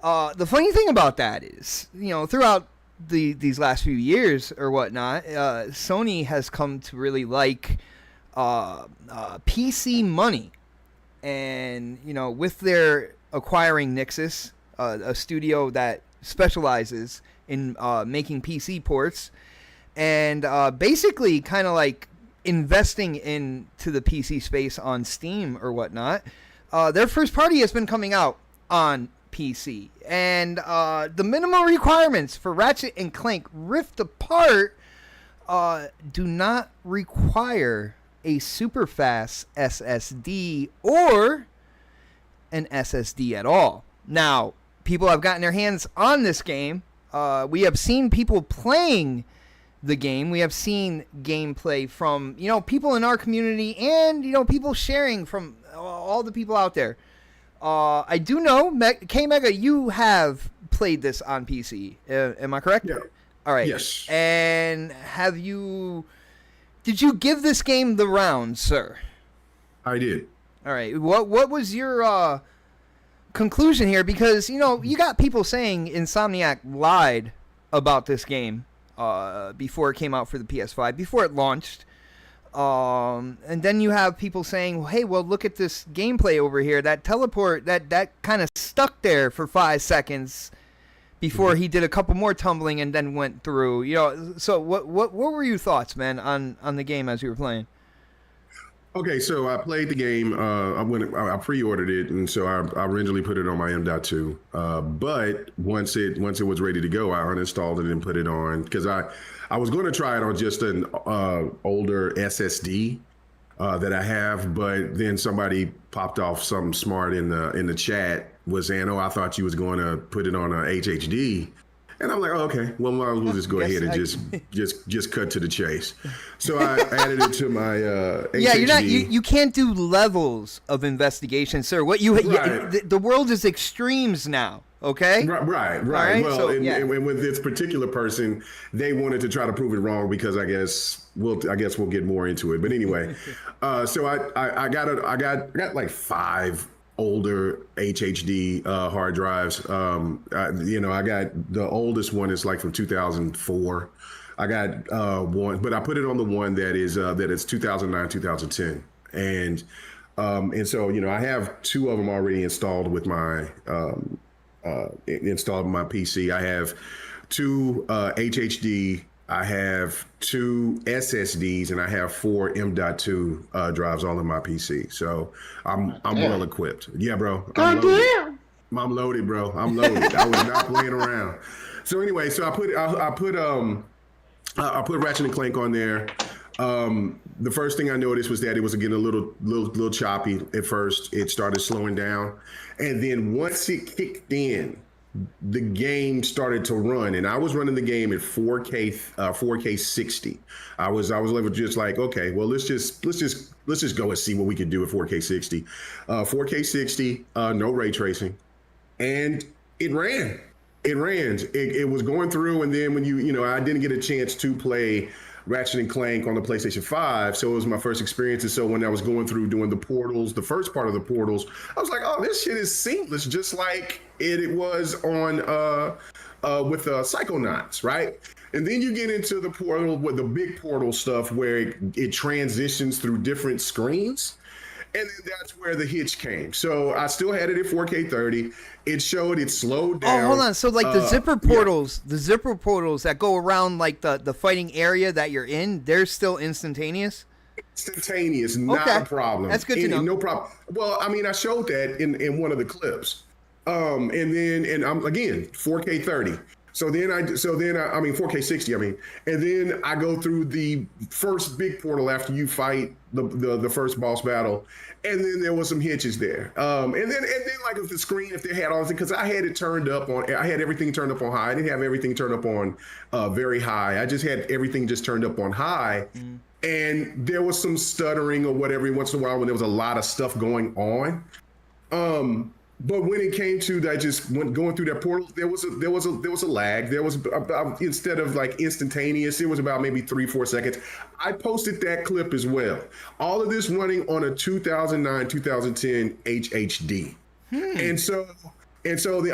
The funny thing about that is, you know, throughout these last few years or whatnot, Sony has come to really like PC money. And, you know, with their acquiring Nixxes, a studio that specializes in making PC ports, and basically kind of like investing into the PC space on Steam or whatnot, their first party has been coming out on PC, and the minimum requirements for Ratchet and Clank Rift Apart do not require a super fast SSD or an SSD at all. Now, people have gotten their hands on this game. We have seen people playing the game. We have seen gameplay from, you know, people in our community, and, you know, people sharing from all the people out there. I do know, K-Mega, you have played this on PC. Am I correct? Yeah. All right. Yes. And did you give this game the round, sir? I did. All right. What was your conclusion here? Because, you know, you got people saying Insomniac lied about this game before it came out for the PS5, before it launched. And then you have people saying, hey, well, look at this gameplay over here. That teleport, that kind of stuck there for 5 seconds before he did a couple more tumbling and then went through. You know, so what were your thoughts, man, on the game as you were playing? Okay, so I played the game. I pre-ordered it, and so I originally put it on my M.2. But once it was ready to go, I uninstalled it and put it on, because I was going to try it on just an older SSD. that I have. But then somebody popped off something smart in the chat was saying, "Oh, I thought you was going to put it on a HHD." And I'm like, oh, okay, well, we'll just go ahead and just cut to the chase. So I added it to my HHD. Yeah, you can't do levels of investigation, sir. What the world is extremes now. Okay. Right. Well, so, and with this particular person, they wanted to try to prove it wrong because I guess we'll get more into it. But anyway, so I got like 5 older HHD hard drives. I got the oldest one is like from 2004. I got one, but I put it on the one that is 2009, 2010, and so I have 2 of them already installed with my installed on my PC. I have 2 HHD. I have 2 SSDs, and I have 4 M.2 drives all in my PC. So I'm well equipped. Yeah, bro. I'm loaded, bro. I'm loaded. I was not playing around. So anyway, so I put Ratchet and Clank on there. The first thing I noticed was that it was getting a little choppy at first. It started slowing down, and then once it kicked in, the game started to run, and I was running the game at 4K 60. I was just like, okay, well let's just go and see what we could do at 4K 60. 4K 60, no ray tracing, and it ran. It was going through, and then when I didn't get a chance to play Ratchet and Clank on the PlayStation 5, so it was my first experience. And so when I was going through doing the portals, the first part of the portals, I was like, oh, this shit is seamless, just like it was on with Psychonauts, right? And then you get into the portal with the big portal stuff where it transitions through different screens. And then that's where the hitch came. So I still had it at 4K 30. It slowed down. Oh, hold on. So like the zipper portals that go around like the fighting area that you're in, they're still instantaneous? Instantaneous, not a problem. That's good to know. No problem. Well, I mean, I showed that in one of the clips. And I'm again 4K 30. So then I mean 4K 60. I mean, and then I go through the first big portal after you fight the first boss battle, and then there was some hitches there. And then like if the screen, if they had all, because I had it turned up on, I had everything turned up on high. I didn't have everything turned up on very high. I just had everything just turned up on high. And there was some stuttering or whatever once in a while when there was a lot of stuff going on. But when it came to that, going through that portal, there was a lag. There was about, instead of like instantaneous, it was about maybe 3-4 seconds. I posted that clip as well. All of this running on a 2009, 2010 HHD. And so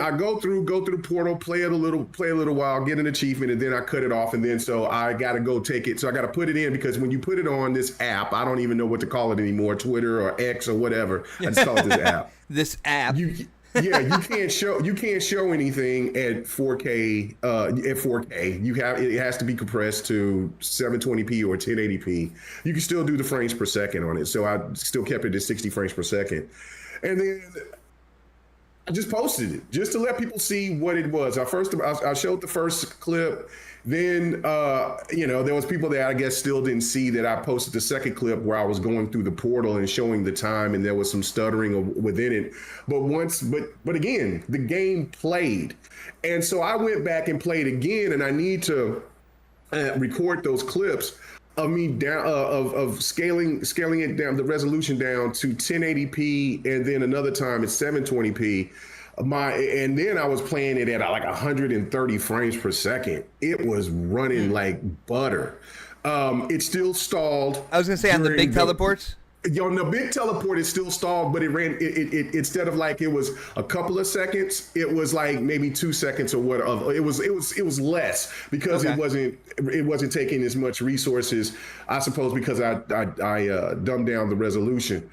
I go through the portal, play a little while, get an achievement, and then I cut it off. And then so I got to go take it. So I got to put it in, because when you put it on this app, I don't even know what to call it anymore, Twitter or X or whatever. I just call it this app. This app. You can't show anything at 4K. At 4K, it has to be compressed to 720p or 1080p. You can still do the frames per second on it. So I still kept it at 60 frames per second, and then I just posted it just to let people see what it was. I showed the first clip. Then, there was people that I guess still didn't see that I posted the second clip where I was going through the portal and showing the time, and there was some stuttering within it. But again, the game played. And so I went back and played again, and I need to record those clips of me down of scaling it down, the resolution down to 1080p, and then another time it's 720p. And then I was playing it at like 130 frames per second. It was running like butter. It still stalled. I was gonna say on the big teleports. On the big teleport, it still stalled, but it ran. It instead of like it was a couple of seconds, it was like maybe 2 seconds or whatever. It was less because it wasn't taking as much resources, I suppose, because I dumbed down the resolution.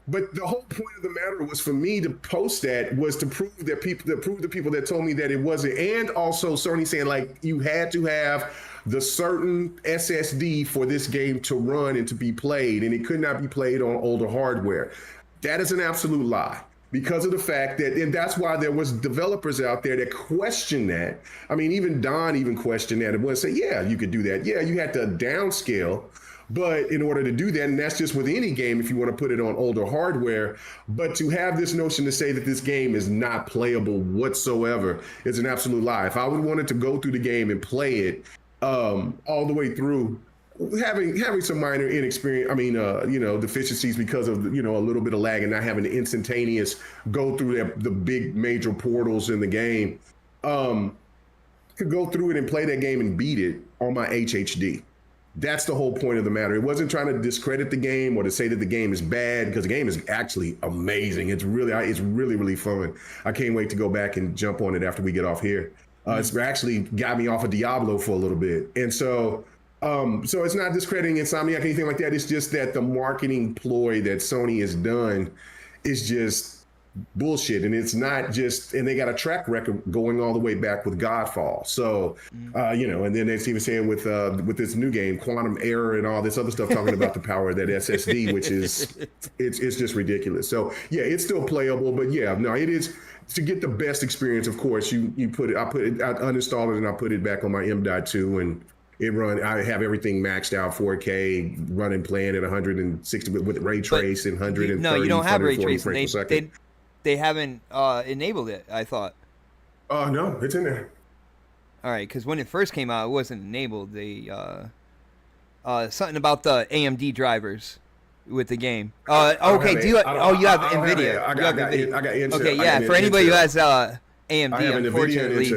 But the whole point of the matter was for me to post that was to prove the people that told me that it wasn't, and also Sony saying like you had to have the certain SSD for this game to run and to be played, and it could not be played on older hardware. That is an absolute lie, because of the fact that, and that's why there was developers out there that questioned that. I mean, even Don questioned that and would say, yeah, you could do that. Yeah, you had to downscale, But in order to do that, and that's just with any game if you want to put it on older hardware, but to have this notion to say that this game is not playable whatsoever is an absolute lie. If I would wanted to go through the game and play it all the way through, having some minor deficiencies because of a little bit of lag and not having the instantaneous go through the big major portals in the game, could go through it and play that game and beat it on my HHD. That's the whole point of the matter. It wasn't trying to discredit the game or to say that the game is bad, because the game is actually amazing. It's really fun. I can't wait to go back and jump on it after we get off here. It's actually got me off of Diablo for a little bit. And so it's not discrediting Insomniac or anything like that. It's just that the marketing ploy that Sony has done is just bullshit. And it's not just, and they got a track record going all the way back with Godfall. So, and then they're even saying with this new game, Quantum Error and all this other stuff, talking about the power of that SSD, which is, it's just ridiculous. So yeah, it's still playable, but yeah, no, it is. To get the best experience, of course, I uninstalled it and I put it back on my M.2 and I have everything maxed out 4K, running, playing at 160 with ray trace and 130. No, you don't have ray tracing. They haven't enabled it, I thought. No, it's in there. All right, because when it first came out, it wasn't enabled. They something about the AMD drivers with the game. Okay, you have NVIDIA? I got Intel. Okay, yeah. For anybody who has AMD, unfortunately,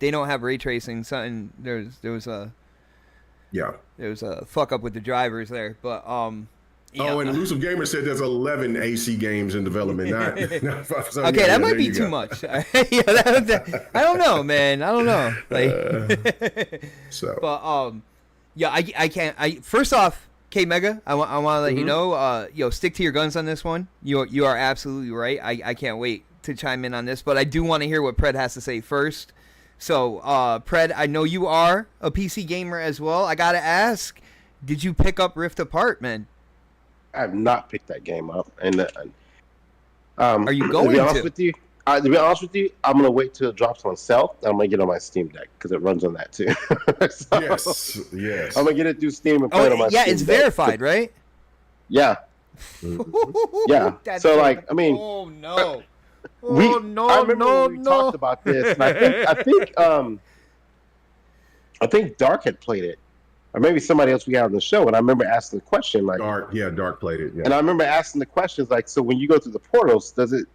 they don't have ray tracing. Something there was a fuck up with the drivers there, but and Elusive Gamer said there's 11 AC games in development. Okay, that might be too much. I don't know, man. I don't know. I can't. First off, K Mega, I want to let you know, stick to your guns on this one. You are absolutely right. I can't wait to chime in on this, but I do want to hear what Pred has to say first. So, Pred, I know you are a PC gamer as well. I gotta ask, did you pick up Rift Apart, man? I have not picked that game up, and are you going to? To be honest with you, I'm gonna wait till it drops on Stealth. I'm gonna get it on my Steam Deck because it runs on that too. Yes. I'm gonna get it through Steam and play it on my Steam Deck. It's verified, right? Yeah. Yeah. So like, I mean, oh no. I remember when we talked about this, and I think Dark had played it. Or maybe somebody else we had on the show, and I remember asking the question like, Dark played it, yeah. And I remember asking the questions like, so when you go through the portals, does it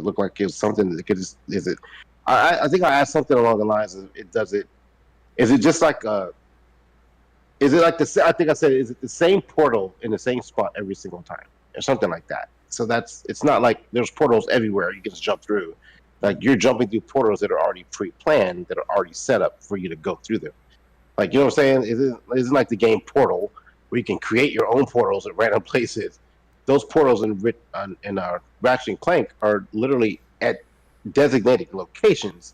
look like it's something that could I think I asked something along the lines of is it the same portal in the same spot every single time or something like that. So it's not like there's portals everywhere you can just jump through. Like you're jumping through portals that are already pre-planned, that are already set up for you to go through them. Like, you know what I'm saying? It isn't like the game Portal, where you can create your own portals at random places. Those portals in Ratchet and Clank are literally at designated locations.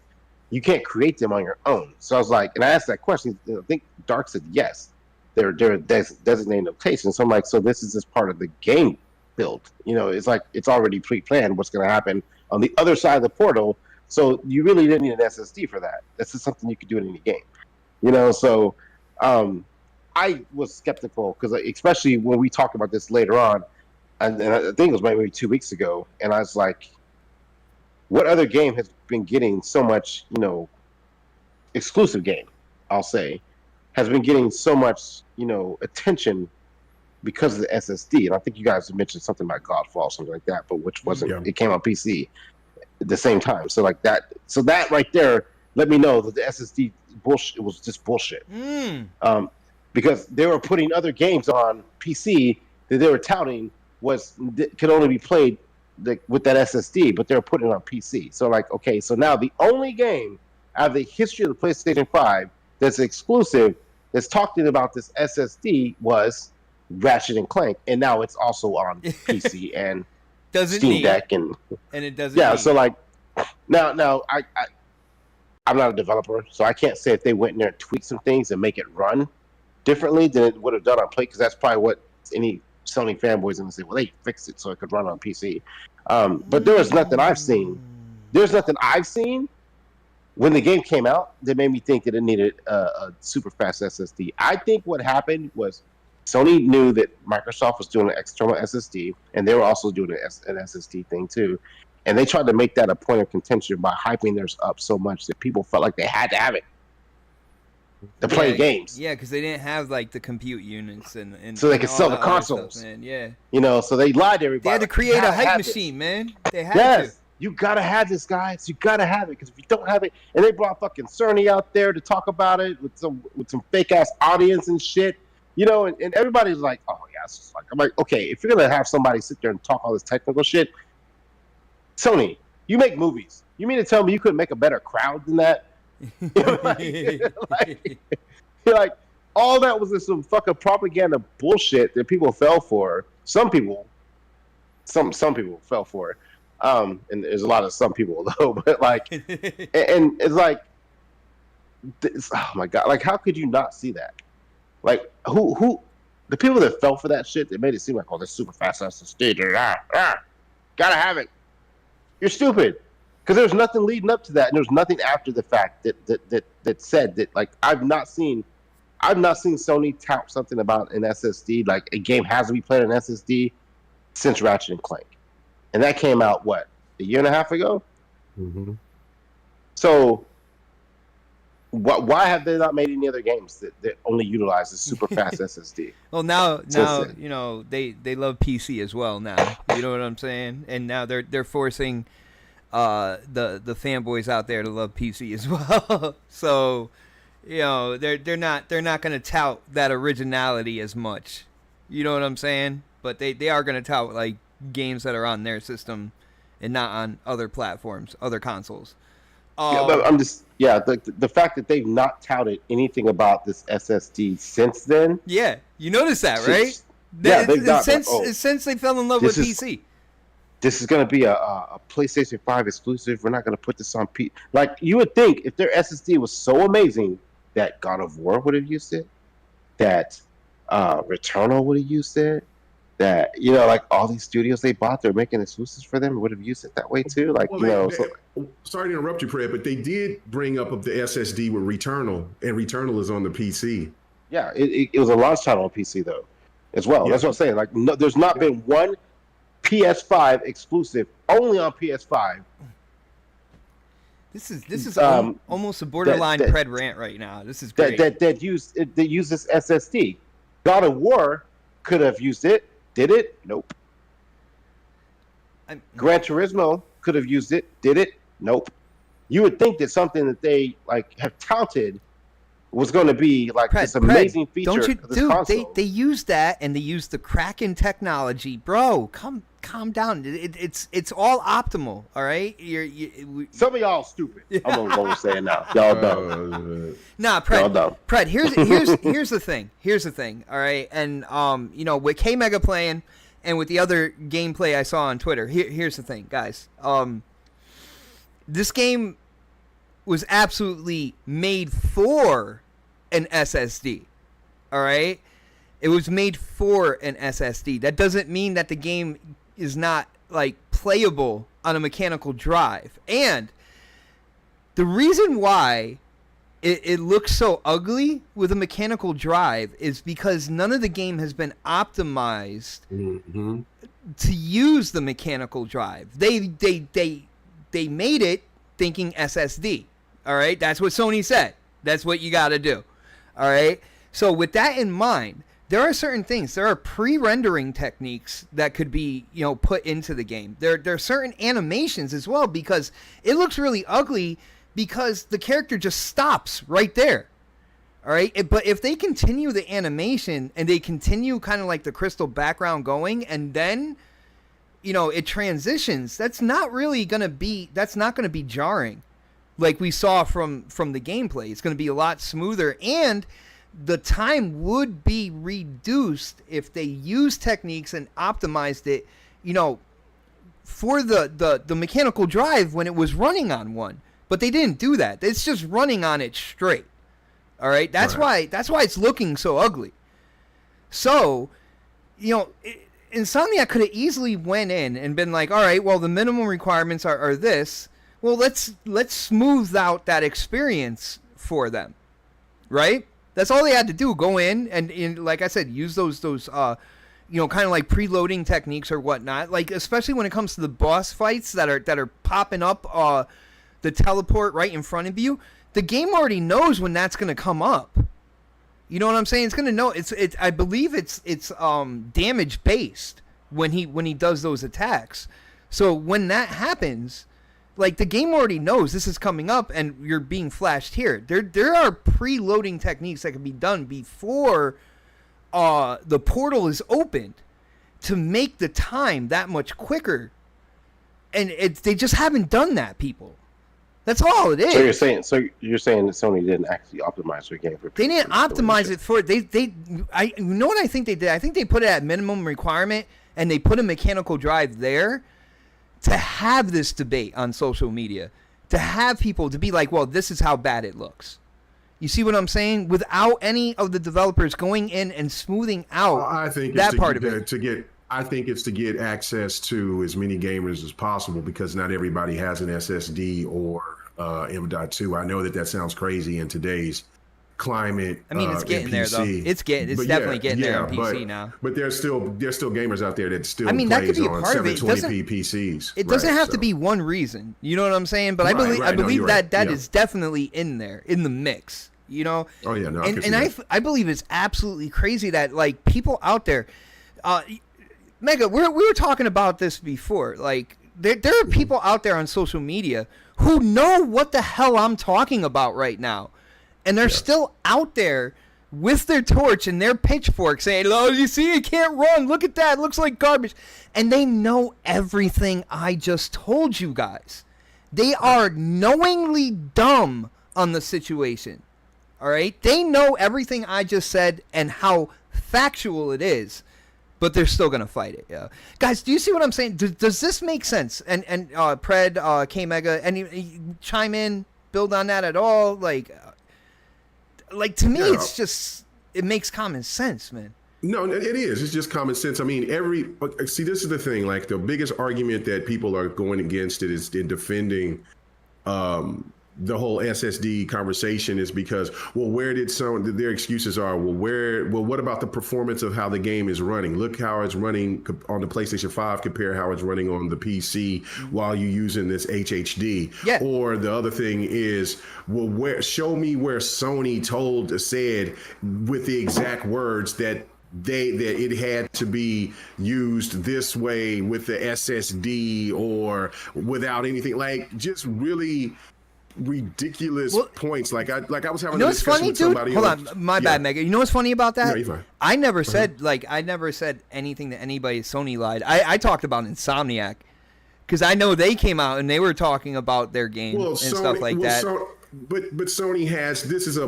You can't create them on your own. So I was like, and I asked that question. I think Dark said yes. They're designated locations. So I'm like, so this is just part of the game build. It's like it's already pre-planned what's going to happen on the other side of the portal. So you really didn't need an SSD for that. That's just something you could do in any game. So I was skeptical because especially when we talked about this later on, and I think it was maybe 2 weeks ago, and I was like, what other game has been getting so much, exclusive game, I'll say, has been getting so much, attention because of the SSD? And I think you guys mentioned something about Godfall or something like that, but which wasn't, It came on PC at the same time. So like that, that right there let me know that the SSD bullshit, it was just bullshit. Because they were putting other games on PC that they were touting could only be played with that SSD, but they were putting it on PC. So like, okay, so now the only game out of the history of the PlayStation 5 that's exclusive, that's talking about this SSD, was Ratchet and Clank, and now it's also on PC and Steam Deck, and it doesn't. Yeah, so like now I'm not a developer, so I can't say if they went in there and tweaked some things and make it run differently than it would have done on Play, because that's probably what any Sony fanboys are going to say. Well, they fixed it so it could run on PC. But there was nothing I've seen. There's nothing I've seen when the game came out, they made me think that it needed a super fast SSD. I think what happened was Sony knew that Microsoft was doing an external SSD, and they were also doing an SSD thing too. And they tried to make that a point of contention by hyping theirs up so much that people felt like they had to have it to play games. Yeah, because they didn't have like the compute units and so they could sell the consoles. Stuff, man. Yeah, you know, so they lied to everybody. They had to create a hype machine, man. They had to. You gotta have this, guys. You gotta have it, because if you don't have it, and they brought fucking Cerny out there to talk about it with some fake ass audience and shit, you know, and everybody's like, oh yeah, it's just like, I'm like, okay, if you're gonna have somebody sit there and talk all this technical shit, Sony, you make movies. You mean to tell me you couldn't make a better crowd than that? like all that was just some fucking propaganda bullshit that people fell for. Some people fell for it. And there's a lot of some people though, but like, and it's like, oh my god, like how could you not see that? Like who, the people that fell for that shit, that made it seem like, oh, this super fast SSD, gotta have it. You're stupid, because there's nothing leading up to that, and there's nothing after the fact that said that. Like I've not seen Sony tout something about an SSD, like a game has to be played on SSD since Ratchet and Clank. And that came out, what, a year and a half ago? Mm-hmm. So, why have they not made any other games that only utilize the super fast SSD? Well, now you know they love PC as well now. You know what I'm saying? And now they're forcing the fanboys out there to love PC as well. So, you know, they're not going to tout that originality as much. You know what I'm saying? But they are going to tout like games that are on their system and not on other platforms, other consoles. But I'm just the fact that they've not touted anything about this SSD since then. Yeah, you noticed that, right? Since they fell in love with PC. This is going to be a PlayStation 5 exclusive. We're not going to put this on P. Like, you would think if their SSD was so amazing that God of War would have used it, that Returnal would have used it, that, you know, like all these studios they bought, they're making exclusives for them, would have used it that way too. Like, well, sorry to interrupt you, Fred, but they did bring up the SSD with Returnal, and Returnal is on the PC. Yeah, it was a launch title on PC though, as well. Yeah. That's what I'm saying. Like, no, there's not been one PS5 exclusive only on PS5. This is almost a borderline Pred rant right now. This is great. That use this SSD. God of War could have used it. Did it? Nope. Gran Turismo could have used it. Did it? Nope. You would think that something that they like have touted was going to be like this amazing feature. Don't you, of this dude? console. They used that, and they used the Kraken technology, bro. Calm down. It's all optimal. All right. Some of y'all stupid. I'm gonna say it now. Y'all dumb. Nah, Pred. Here's the thing. Here's the thing. All right. And you know, with K Mega playing, and with the other gameplay I saw on Twitter, here's the thing, guys. This game was absolutely made for an SSD. All right. It was made for an SSD. That doesn't mean that the game is not like playable on a mechanical drive. And the reason why it looks so ugly with a mechanical drive is because none of the game has been optimized to use the mechanical drive. They made it thinking SSD. All right, that's what Sony said. That's what you got to do. All right. So with that in mind, there are certain things. There are pre-rendering techniques that could be, you know, put into the game. There are certain animations as well, because it looks really ugly because the character just stops right there. All right. But if they continue the animation and they continue kind of like the crystal background going, and then, you know, it transitions, that's not going to be jarring like we saw from the gameplay. It's going to be a lot smoother, and the time would be reduced if they used techniques and optimized it, you know, for the mechanical drive when it was running on one. But they didn't do that. It's just running on it straight. All right? That's why it's looking so ugly. So, you know, Insomniac could have easily went in and been like, all right, well, the minimum requirements are this. Well, let's smooth out that experience for them, right? That's all they had to do. Go in and like I said, use those kind of like preloading techniques or whatnot. Like especially when it comes to the boss fights that are popping up the teleport right in front of you. The game already knows when that's going to come up. You know what I'm saying? It's going to know. I believe it's damage based when he does those attacks. So when that happens, like the game already knows this is coming up and you're being flashed here. There are preloading techniques that can be done before the portal is opened to make the time that much quicker. And they just haven't done that, people. That's all it is. So you're saying that Sony didn't actually optimize their game for. They didn't optimize it for you know what I think they did? I think they put it at minimum requirement and they put a mechanical drive there to have this debate on social media, to have people to be like, well, this is how bad it looks. You see what I'm saying? Without any of the developers going in and smoothing out that part of it. I think it's to get access to as many gamers as possible because not everybody has an SSD or M.2. I know that sounds crazy in today's climate. I mean, it's getting there though. It's definitely getting there on PC now. But there's still gamers out there that still that could be a part of it. 720p PCs. It doesn't have to be one reason. You know what I'm saying? But I believe that is definitely in there in the mix. You know? Oh yeah, no. I believe it's absolutely crazy that like people out there. Mega, we were talking about this before. Like, there are people out there on social media who know what the hell I'm talking about right now. And they're still out there with their torch and their pitchfork saying, oh, you see, it can't run. Look at that. It looks like garbage. And they know everything I just told you guys. They are knowingly dumb on the situation. All right? They know everything I just said and how factual it is. But they're still going to fight it, yeah. Guys, do you see what I'm saying? Does this make sense? And Pred, K-Mega, any chime in, build on that at all? Like to me, it's just, it makes common sense, man. No, it is. It's just common sense. I mean, this is the thing. Like, the biggest argument that people are going against it is in defending the whole SSD conversation is because, well, where did their excuses are? Well, what about the performance of how the game is running? Look how it's running on the PlayStation 5 compare how it's running on the PC while you're using this HHD. Yeah. Or the other thing is, well, show me where Sony said with the exact words that it had to be used this way with the SSD or without anything, like just really ridiculous points. Like I was having a discussion with somebody. Hold on, my bad, Mega. You know what's funny about that? No, you're fine. I never said anything to anybody. Sony lied. I talked about Insomniac because I know they came out and they were talking about their game and stuff like that. But Sony has this is a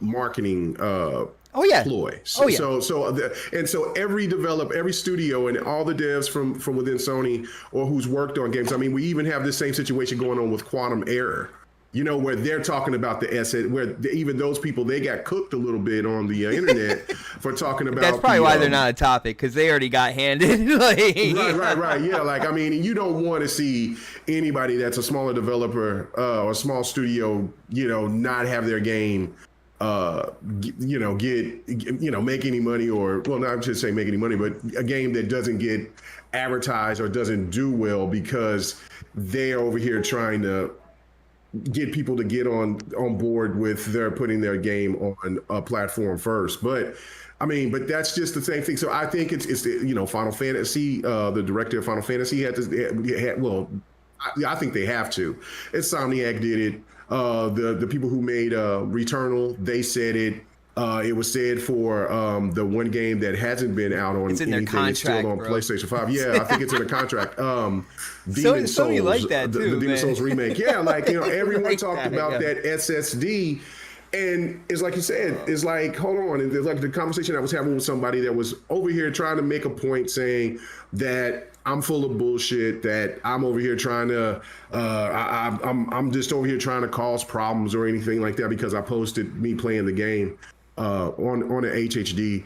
marketing ploy. So every developer, every studio, and all the devs from within Sony or who's worked on games. I mean, we even have the same situation going on with Quantum Error. You know, where they're talking about the asset, where even those people, they got cooked a little bit on the internet for talking about. That's probably why they're not a topic, because they already got handed. Right. Yeah, like, I mean, you don't want to see anybody that's a smaller developer or a small studio, not have their game, make any money not just say make any money, but a game that doesn't get advertised or doesn't do well because they're over here trying to get people to get on board with their putting their game on a platform first. But that's just the same thing. So I think it's Final Fantasy, the director of Final Fantasy I think they have to. Insomniac did it. The people who made Returnal, they said it. It was said for the one game that hasn't been out on anything. It's still on PlayStation 5. Yeah, I think it's in a contract. Demon Souls, like that too, the Demon Souls remake. Yeah, everyone talked about that SSD. And it's like you said, it's like, hold on. And it's like the conversation I was having with somebody that was over here trying to make a point saying that I'm full of bullshit, that I'm over here trying to, I'm just over here trying to cause problems or anything like that because I posted me playing the game on an HHD.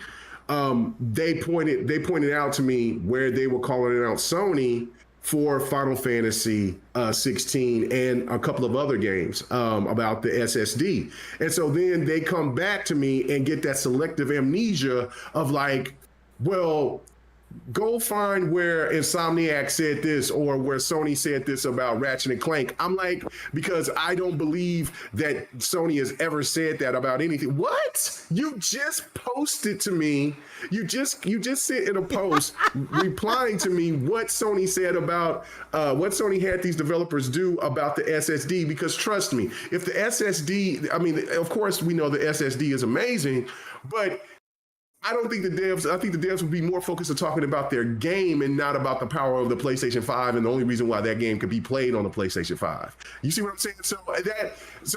They pointed out to me where they were calling it out Sony for Final Fantasy 16 and a couple of other games about the SSD. And so then they come back to me and get that selective amnesia of like, well, go find where Insomniac said this or where Sony said this about Ratchet and Clank. I'm like, because I don't believe that Sony has ever said that about anything. What? You just posted to me. You just sent in a post replying to me what Sony said about what Sony had these developers do about the SSD. Because trust me, if the SSD, I mean, of course we know the SSD is amazing, but I think the devs would be more focused on talking about their game and not about the power of the PlayStation 5 and the only reason why that game could be played on the PlayStation 5. You see what I'm saying? So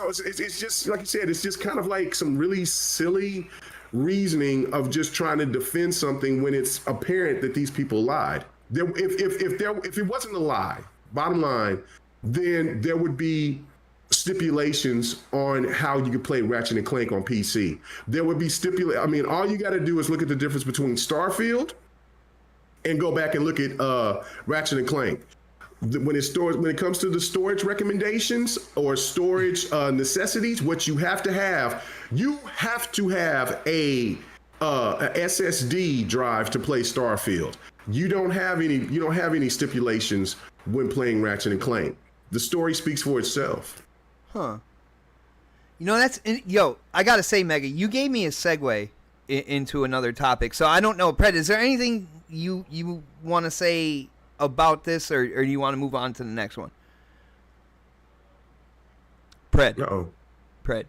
it's just, like you said, it's just kind of like some really silly reasoning of just trying to defend something when it's apparent that these people lied. If it wasn't a lie, bottom line, then there would be stipulations on how you could play Ratchet and Clank on PC. There would be I mean, all you got to do is look at the difference between Starfield and go back and look at Ratchet and Clank. When it comes to the storage recommendations or storage necessities, what you have to have a SSD drive to play Starfield. You don't have any stipulations when playing Ratchet and Clank. The story speaks for itself. Huh. You know, I gotta say, Mega, you gave me a segue into another topic. So I don't know, Pred, is there anything you want to say about this, or do you want to move on to the next one? Pred. Uh-oh. Pred.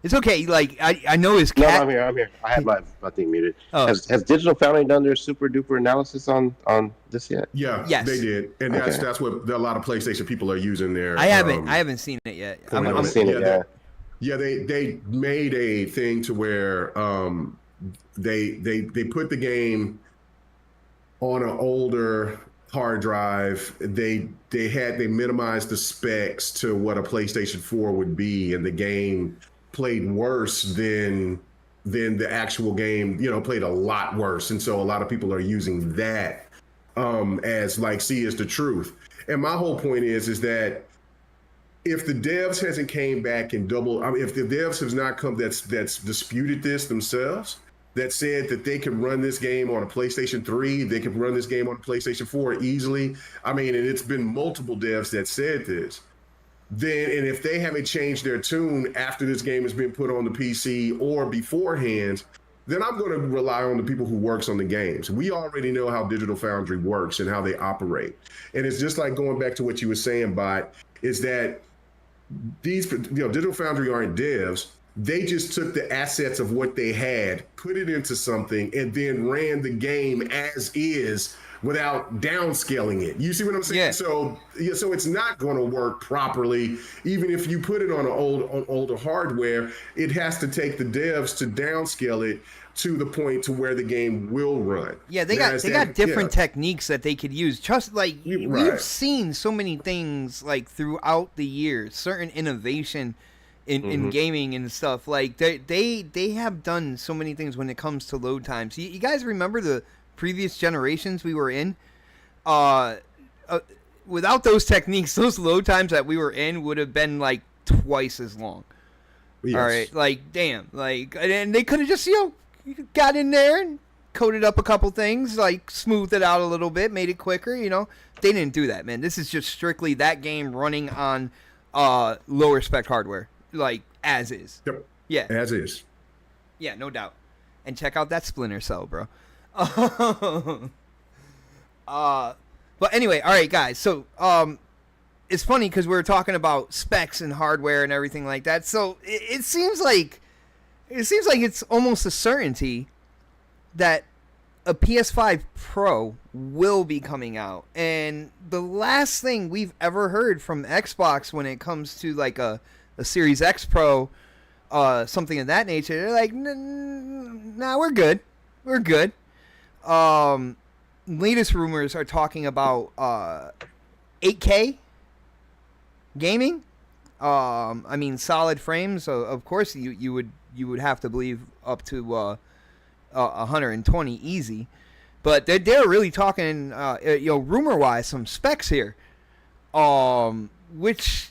It's okay. Like, I know his cat. No, I'm here. I had my thing muted. Oh. Has Digital Foundry done their super duper analysis on this yet? Yeah, yes. They did, and that's what a lot of PlayStation people are using there. I haven't seen it yet. I haven't seen it yet. Yeah, they made a thing to where they put the game on an older hard drive. They minimized the specs to what a PlayStation 4 would be, and the game played worse than the actual game, played a lot worse. And so a lot of people are using that as like, see, is the truth. And my whole point is that if the devs hasn't came back and if the devs has not come, that's disputed this themselves, that said that they can run this game on a PlayStation 3, they can run this game on a PlayStation 4 easily. I mean, and it's been multiple devs that said this. And if they haven't changed their tune after this game has been put on the PC or beforehand, then I'm going to rely on the people who works on the games. We already know how Digital Foundry works and how they operate. And it's just like going back to what you were saying, Bot, is that these, Digital Foundry aren't devs. They just took the assets of what they had, put it into something, and then ran the game as is without downscaling it. You see what I'm saying? Yeah. So it's not going to work properly. Even if you put it on older hardware, it has to take the devs to downscale it to the point to where the game will run. Yeah, they got different techniques that they could use. Just like we've seen so many things like throughout the years, certain innovation in gaming and stuff. Like they have done so many things when it comes to load times. You guys remember the previous generations we were in? Without those techniques, those load times that we were in would have been like twice as long. Yes. All right, like damn, like, and they could have just got in there and coded up a couple things, like smoothed it out a little bit, made it quicker. They didn't do that, man. This is just strictly that game running on lower spec hardware, like as is. Yep. Yeah. As is. Yeah, no doubt. And check out that Splinter Cell, bro. But anyway, all right, guys. So, it's funny because we were talking about specs and hardware and everything like that. So it seems like it's almost a certainty that a PS5 Pro will be coming out. And the last thing we've ever heard from Xbox when it comes to like a Series X Pro, something of that nature, they're like, nah, we're good. We're good. Latest rumors are talking about 8K gaming. I mean, solid frames. Of course, you would have to believe up to 120 easy. But they're really talking, rumor wise, some specs here, which,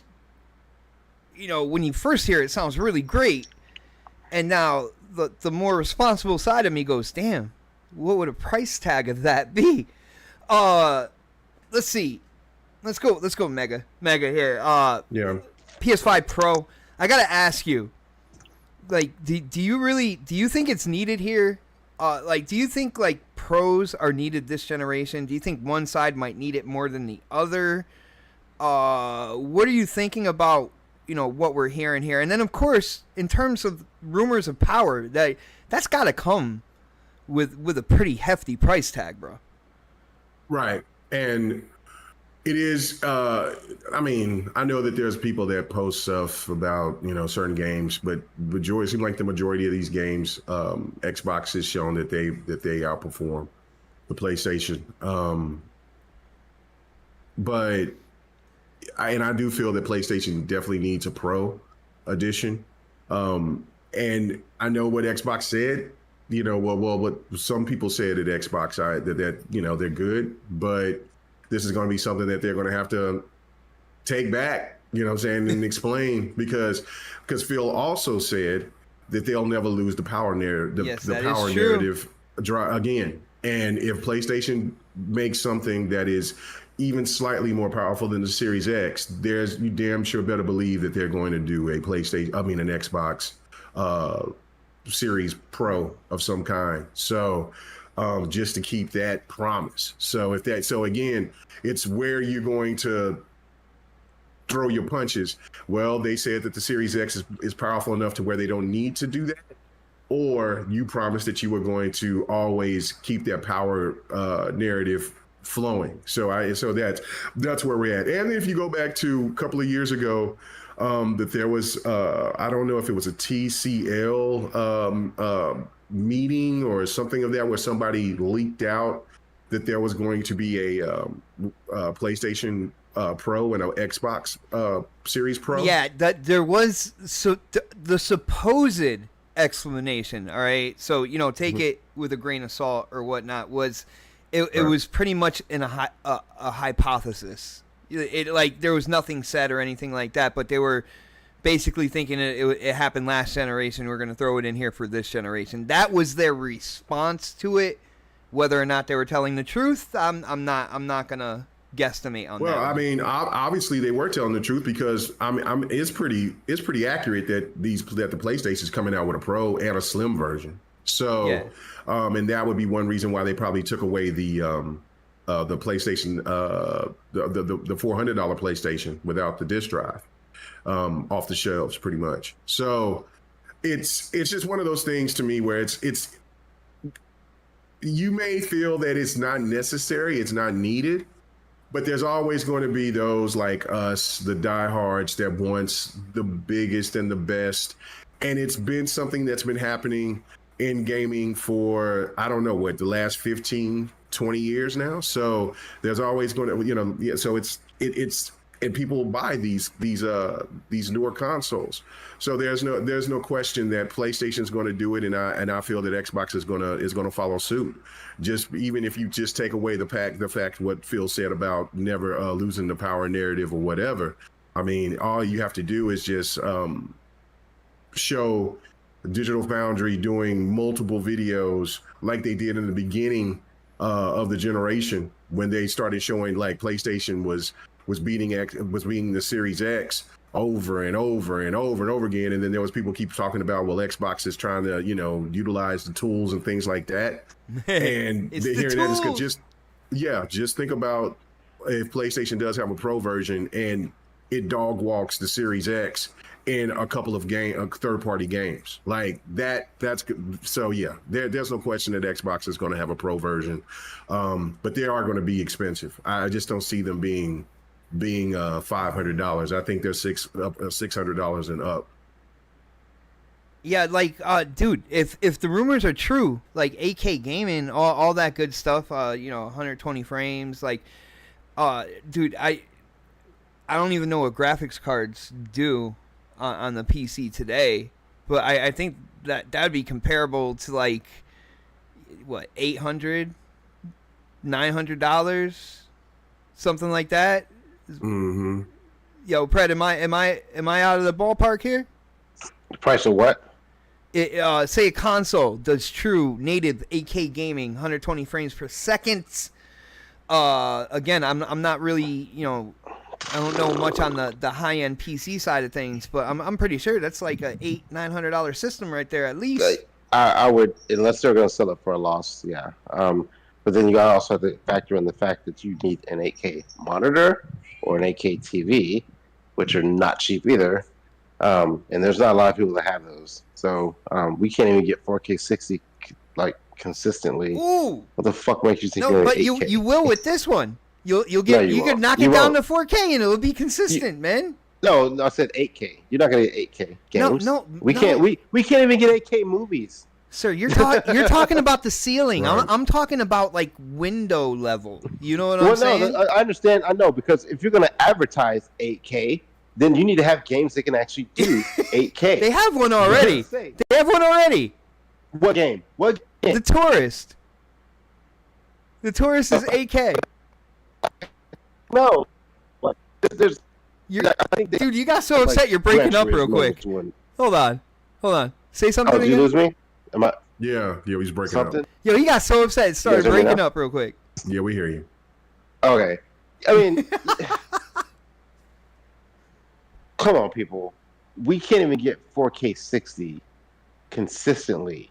when you first hear it, sounds really great, and now the more responsible side of me goes, damn, what would a price tag of that be? Let's see. Let's go Mega here. Yeah. PS5 Pro. I gotta ask you, like, do you think it's needed here? Do you think like pros are needed this generation? Do you think one side might need it more than the other? What are you thinking about? What we're hearing here, and then of course, in terms of rumors of power, that's got to come with a pretty hefty price tag, bro. Right, and it is. I know that there's people that post stuff about certain games, but it seems like the majority of these games, Xbox has shown that they outperform the PlayStation. But I do feel that PlayStation definitely needs a Pro edition. And I know what Xbox said. What some people said at Xbox, that they're good, but this is going to be something that they're going to have to take back, and explain because Phil also said that they'll never lose the power narrative, narrative again. And if PlayStation makes something that is even slightly more powerful than the Series X, you damn sure better believe that they're going to do an Xbox Series Pro of some kind. So just to keep that promise. So again, it's where you're going to throw your punches. Well, they said that the Series X is powerful enough to where they don't need to do that. Or you promised that you were going to always keep that power narrative flowing. So that's where we're at. And if you go back to a couple of years ago, that there was I don't know if it was a TCL meeting or something of that, where somebody leaked out that there was going to be a PlayStation Pro and an Xbox Series Pro. Yeah, that there was the supposed explanation. All right, so take it with a grain of salt or whatnot. It was pretty much in a hypothesis. There was nothing said or anything like that, but they were basically thinking it happened last generation. We're going to throw it in here for this generation. That was their response to it. Whether or not they were telling the truth, I'm not going to guesstimate on that. Well, I mean, obviously they were telling the truth, because it's pretty accurate that the PlayStation is coming out with a Pro and a Slim version. So, yeah. And that would be one reason why they probably took away the PlayStation, the $400 PlayStation without the disc drive, off the shelves, pretty much. So it's just one of those things to me where it's you may feel that it's not necessary, it's not needed, but there's always going to be those like us, the diehards, that wants the biggest and the best. And it's been something that's been happening in gaming for, I don't know, the last 15, 20 years now. So there's always going to, so it's and people buy these newer consoles. So there's no question that PlayStation's going to do it, and I feel that Xbox is going to follow suit. Just even if you just take away the fact what Phil said about never losing the power narrative or whatever. I mean, all you have to do is just show Digital Foundry doing multiple videos like they did in the beginning of the generation, when they started showing like PlayStation was beating the Series X over and over and over and over again. And then there was people keep talking about, well, Xbox is trying to, utilize the tools and things like that. And they're hearing that, just think about if PlayStation does have a Pro version and it dog walks the Series X in a couple of third-party games like that. That's good. So yeah, there's no question that Xbox is going to have a Pro version, but they are going to be expensive. I just don't see them being $500. I think they're $600 and up. Yeah, dude, if the rumors are true, like 8K gaming, all that good stuff, 120 frames, dude, I don't even know what graphics cards do on the PC today, but I think that would be comparable to $800 $900, something like that. Mm-hmm. Yo, Pred, am I out of the ballpark here? The price of what? Say a console does true native 8K gaming, 120 frames per second. Again, I'm not really, I don't know much on the high end PC side of things, but I'm pretty sure that's like a $800-900 system right there at least. I would, unless they're going to sell it for a loss, yeah. But then you also have to factor in the fact that you need an 8K monitor or an 8K TV, which are not cheap either. And there's not a lot of people that have those. So we can't even get 4K 60 like consistently. Ooh. What the fuck makes you think? No, but 8K? you will with this one. You'll get No, you could won't. knock You it down won't. to 4K and it'll be consistent, man. No, I said 8K. You're not gonna get 8K games. No, we can't. We can't even get 8K movies. Sir, you're talking about the ceiling. Right. I'm talking about like window level. You know what I'm saying? No, I understand. I know, because if you're gonna advertise 8K, then you need to have games that can actually do 8K. They have one already. They have one already. What game? What game? The Tourist. The Tourist is 8K. No. What? There's. I think Dude, you got so upset you're breaking up real quick. Hold on. Say something Oh, did again. you lose me? Am I Yeah, he's breaking something? up. Yo, he got so upset it started You guys hear me breaking now? up real quick. Yeah, we hear you. Okay. I mean, come on, people. We can't even get 4K 60 consistently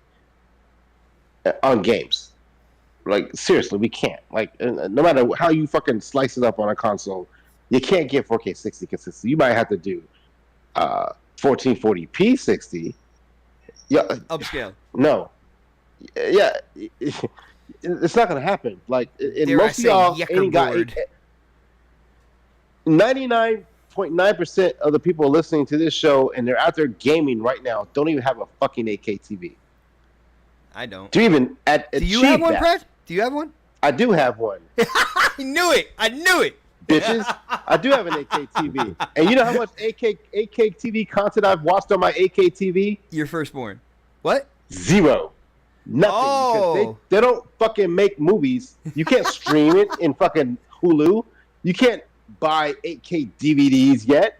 on games. Like, seriously, we can't. Like, no matter how you fucking slice it up on a console, you can't get 4K 60 consistently. You might have to do 1440p 60. Yeah. Upscale. No. Yeah. It's not going to happen. Like, and Dare I most of say y'all ain't got... yeckerboard. 99.9% of the people listening to this show and they're out there gaming right now don't even have a fucking 8K TV. I don't. Do you even Do you have one, Brett? Do you have one? I do have one. I knew it. Bitches, I do have an 8K TV. And you know how much 8K TV content I've watched on my 8K TV? Your firstborn. What? Zero. Nothing. Oh. Because they don't fucking make movies. You can't stream it in fucking Hulu. You can't buy 8K DVDs yet.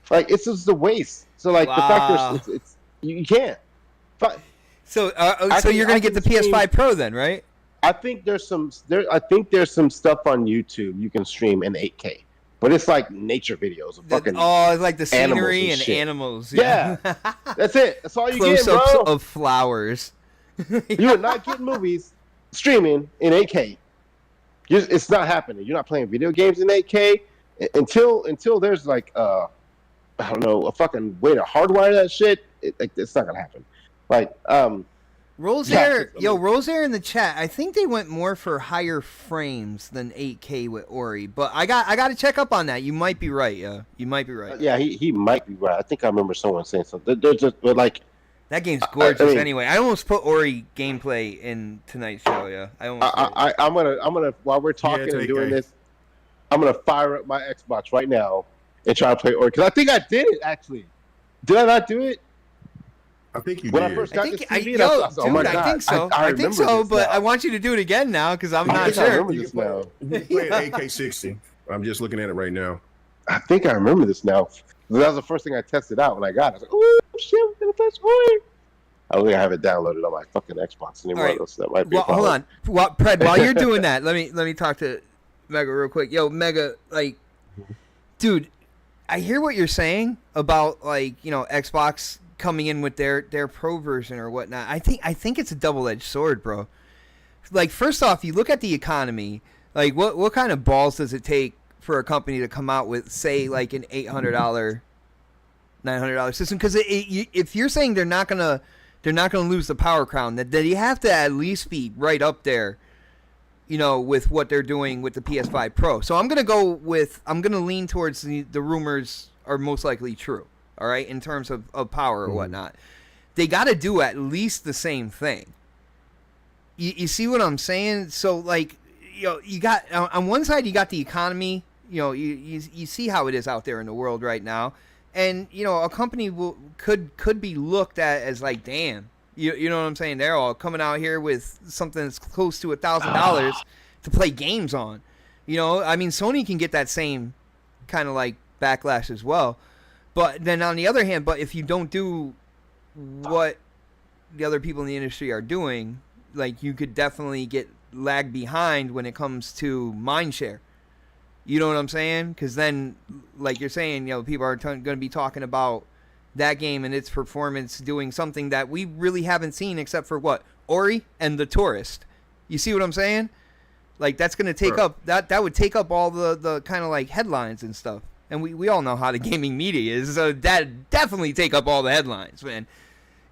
Like, it's just a waste. So, like, the fact it's you can't. So you're gonna get the PS5 Pro then, right? I think there's some stuff on YouTube you can stream in 8K, but it's like nature videos of fucking it's like the scenery and shit. Animals. Yeah, that's it. That's all you get, Close-ups bro. of flowers. You are not getting movies streaming in 8K. It's not happening. You're not playing video games in 8K until there's like I don't know, a fucking way to hardwire that shit. It's not gonna happen. Like Rosair in the chat. I think they went more for higher frames than 8K with Ori, but I got to check up on that. You might be right. Yeah, you might be right. Yeah, he might be right. I think I remember someone saying something. They're just like. That game's gorgeous. Anyway, I almost put Ori gameplay in tonight's show. Yeah, I'm gonna while we're talking and doing this, I'm gonna fire up my Xbox right now and try to play Ori, because I think I did it actually. Did I not do it? I think you when did. I first got this TV, I think so. I think so, but I want you to do it again now because I'm not sure. I remember this now. You play at 8K60. I'm just looking at it right now. I think I remember this now. That was the first thing I tested out when I got it. I was like, oh shit, I'm gonna play Ori. I don't think I have it downloaded on my fucking Xbox anymore. Right. So that might be hold on. Pred, while you're doing that, let me talk to Mega real quick. Yo, Mega, like, dude, I hear what you're saying about, like, Xbox coming in with their pro version or whatnot. I think it's a double-edged sword, bro. Like, first off, you look at the economy. Like, what kind of balls does it take for a company to come out with, say, like an $800, $900 system? Because if you're saying they're not gonna lose the power crown, that you have to at least be right up there, with what they're doing with the PS5 Pro. So I'm gonna lean towards the rumors are most likely true. All right, in terms of power or whatnot, they got to do at least the same thing. You see what I'm saying? So, like, you got on one side you got the economy. You see how it is out there in the world right now, and a company could be looked at as like, damn, you know what I'm saying? They're all coming out here with something that's close to $1,000, to play games on. You know, I mean, Sony can get that same kind of like backlash as well. But then on the other hand, but if you don't do what the other people in the industry are doing, like you could definitely get lagged behind when it comes to mind share. You know what I'm saying? Because then, like you're saying, you know, people are going to be talking about that game and its performance doing something that we really haven't seen except for what? Ori and The Tourist. You see what I'm saying? Like that's going to take up that would take up all the kind of like headlines and stuff. And we all know how the gaming media is, so that definitely take up all the headlines, man.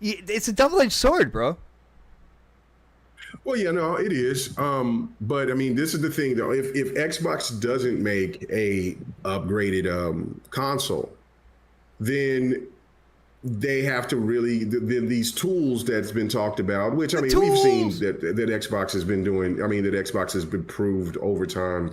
It's a double-edged sword, bro. Well, yeah, no, it is. But I mean, this is the thing, though. If Xbox doesn't make a upgraded console, then they have to really then these tools that's been talked about, which I mean, we've seen that Xbox has been doing. I mean, that Xbox has been proved over time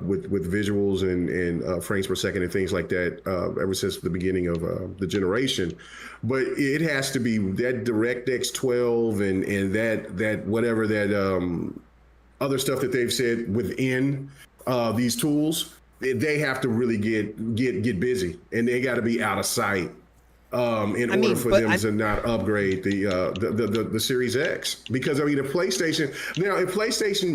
with visuals and frames per second and things like that ever since the beginning of the generation. But it has to be that DirectX 12 and that whatever that other stuff that they've said within these tools. They have to really get busy, and they got to be out of sight in order for them to not upgrade the Series X. Because I mean, if PlayStation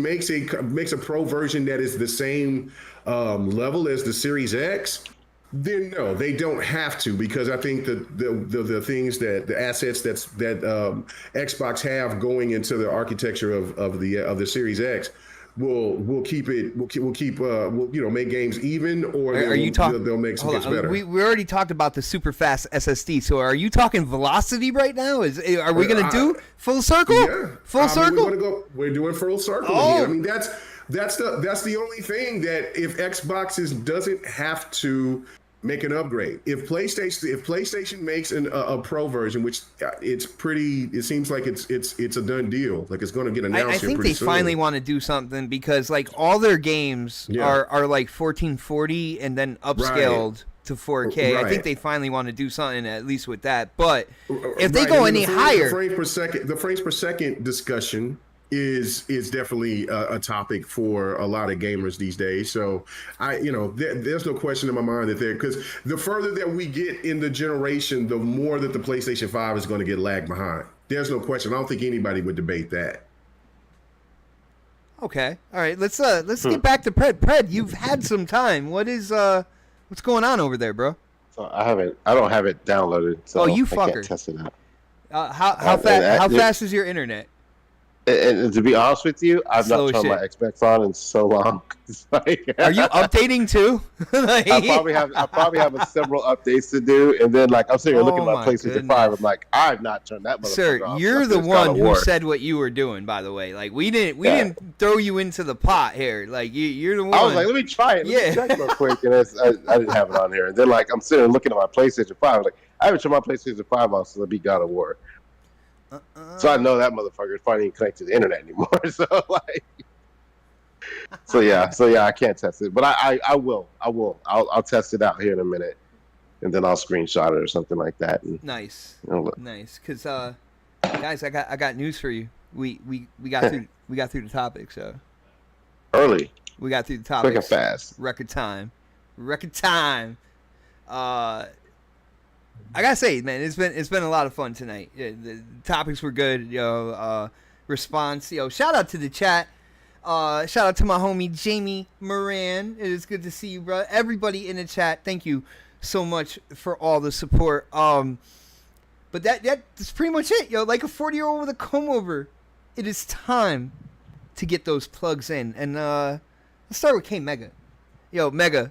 makes a Pro version that is the same level as the Series X, then no, they don't have to. Because I think the things the assets that Xbox have going into the architecture of the Series X. We'll keep make games even, or they'll make some games better. We already talked about the super fast SSD. So are you talking velocity right now? Are we going to do full circle? Yeah, full circle. We're doing full circle. I mean, that's the only thing that if Xbox doesn't have to make an upgrade. If PlayStation makes a Pro version, which it seems like it's a done deal. Like it's going to get announced. I think pretty they soon. finally want to do something because like all their games are like 1440 and then upscaled to 4K. Right. I think they finally want to do something at least with that. But if they go any higher, the frames per second discussion is definitely a topic for a lot of gamers these days. So there's no question in my mind that because the further that we get in the generation, the more that the PlayStation 5 is going to get lagged behind. There's no question. I don't think anybody would debate that. Okay. All right. Let's get back to Pred. Pred, you've had some time. What's going on over there, bro? So I don't have it downloaded. So you I fucker. can't test it out. How fast is your internet? And to be honest with you, I've not turned my Xbox on in so long. Are you updating too? I probably have several updates to do, and then like I'm sitting here looking at my PlayStation 5. I'm like, I've not turned that motherfucker Sir, off. you're the one who said what you were doing. By the way, like we didn't throw you into the pot here. Like you're the one. I was like, let me try it. Let me check real quick, and I didn't have it on here. And then like I'm sitting here looking at my PlayStation 5. I'm like, I haven't turned my PlayStation 5 off since I beat God of War. So I know that motherfucker is finally connected to the internet anymore. So yeah, I can't test it, but I will. I'll test it out here in a minute, and then I'll screenshot it or something like that. And, nice. Because guys, I got news for you. We got through the topic. So early. We got through the topic. Quick and fast. Record time. I gotta say, man, it's been a lot of fun tonight. The topics were good, response, shout out to the chat. Shout out to my homie Jamie Moran. It is good to see you, bro. Everybody in the chat, thank you so much for all the support. But that's pretty much it, like a 40-year-old with a comb over. It is time to get those plugs in, and let's start with K Mega. Mega,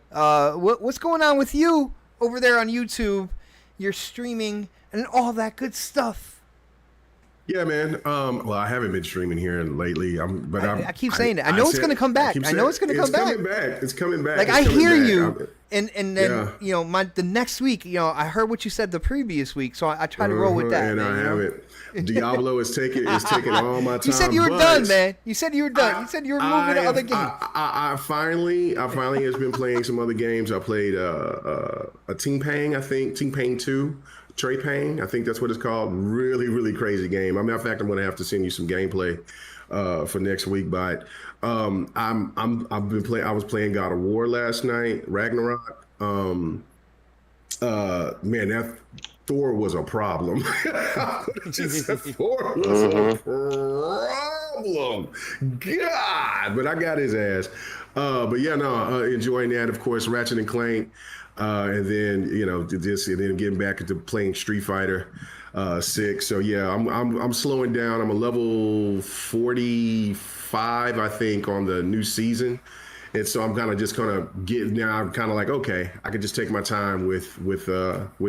what's going on with you over there on YouTube? You're streaming and all that good stuff. Yeah, man. Well, I haven't been streaming here lately. I keep saying that. I know it's going to come back. I know it's going to come back. It's coming back. Like I hear you, and then the next week, I heard what you said the previous week, so I try to roll with that. And man, I haven't. Diablo is taking all my time. You said you were done, man. You said you were done. You said you were moving to other games. I finally has been playing some other games. I played a Team Pang, I think, Team Pang 2, Trey Pang, I think that's what it's called. Really, really crazy game. Matter of fact, I'm going to have to send you some gameplay for next week. But I was playing God of War last night, Ragnarok. Man, that Thor was a problem. Thor was a problem. God, but I got his ass. But yeah, no, enjoying that. Of course, Ratchet and Clank, and then and then getting back into playing Street Fighter 6. So yeah, I'm slowing down. I'm a level 45, I think, on the new season. And so I'm kind of just getting now. I'm kind of like, okay, I can just take my time with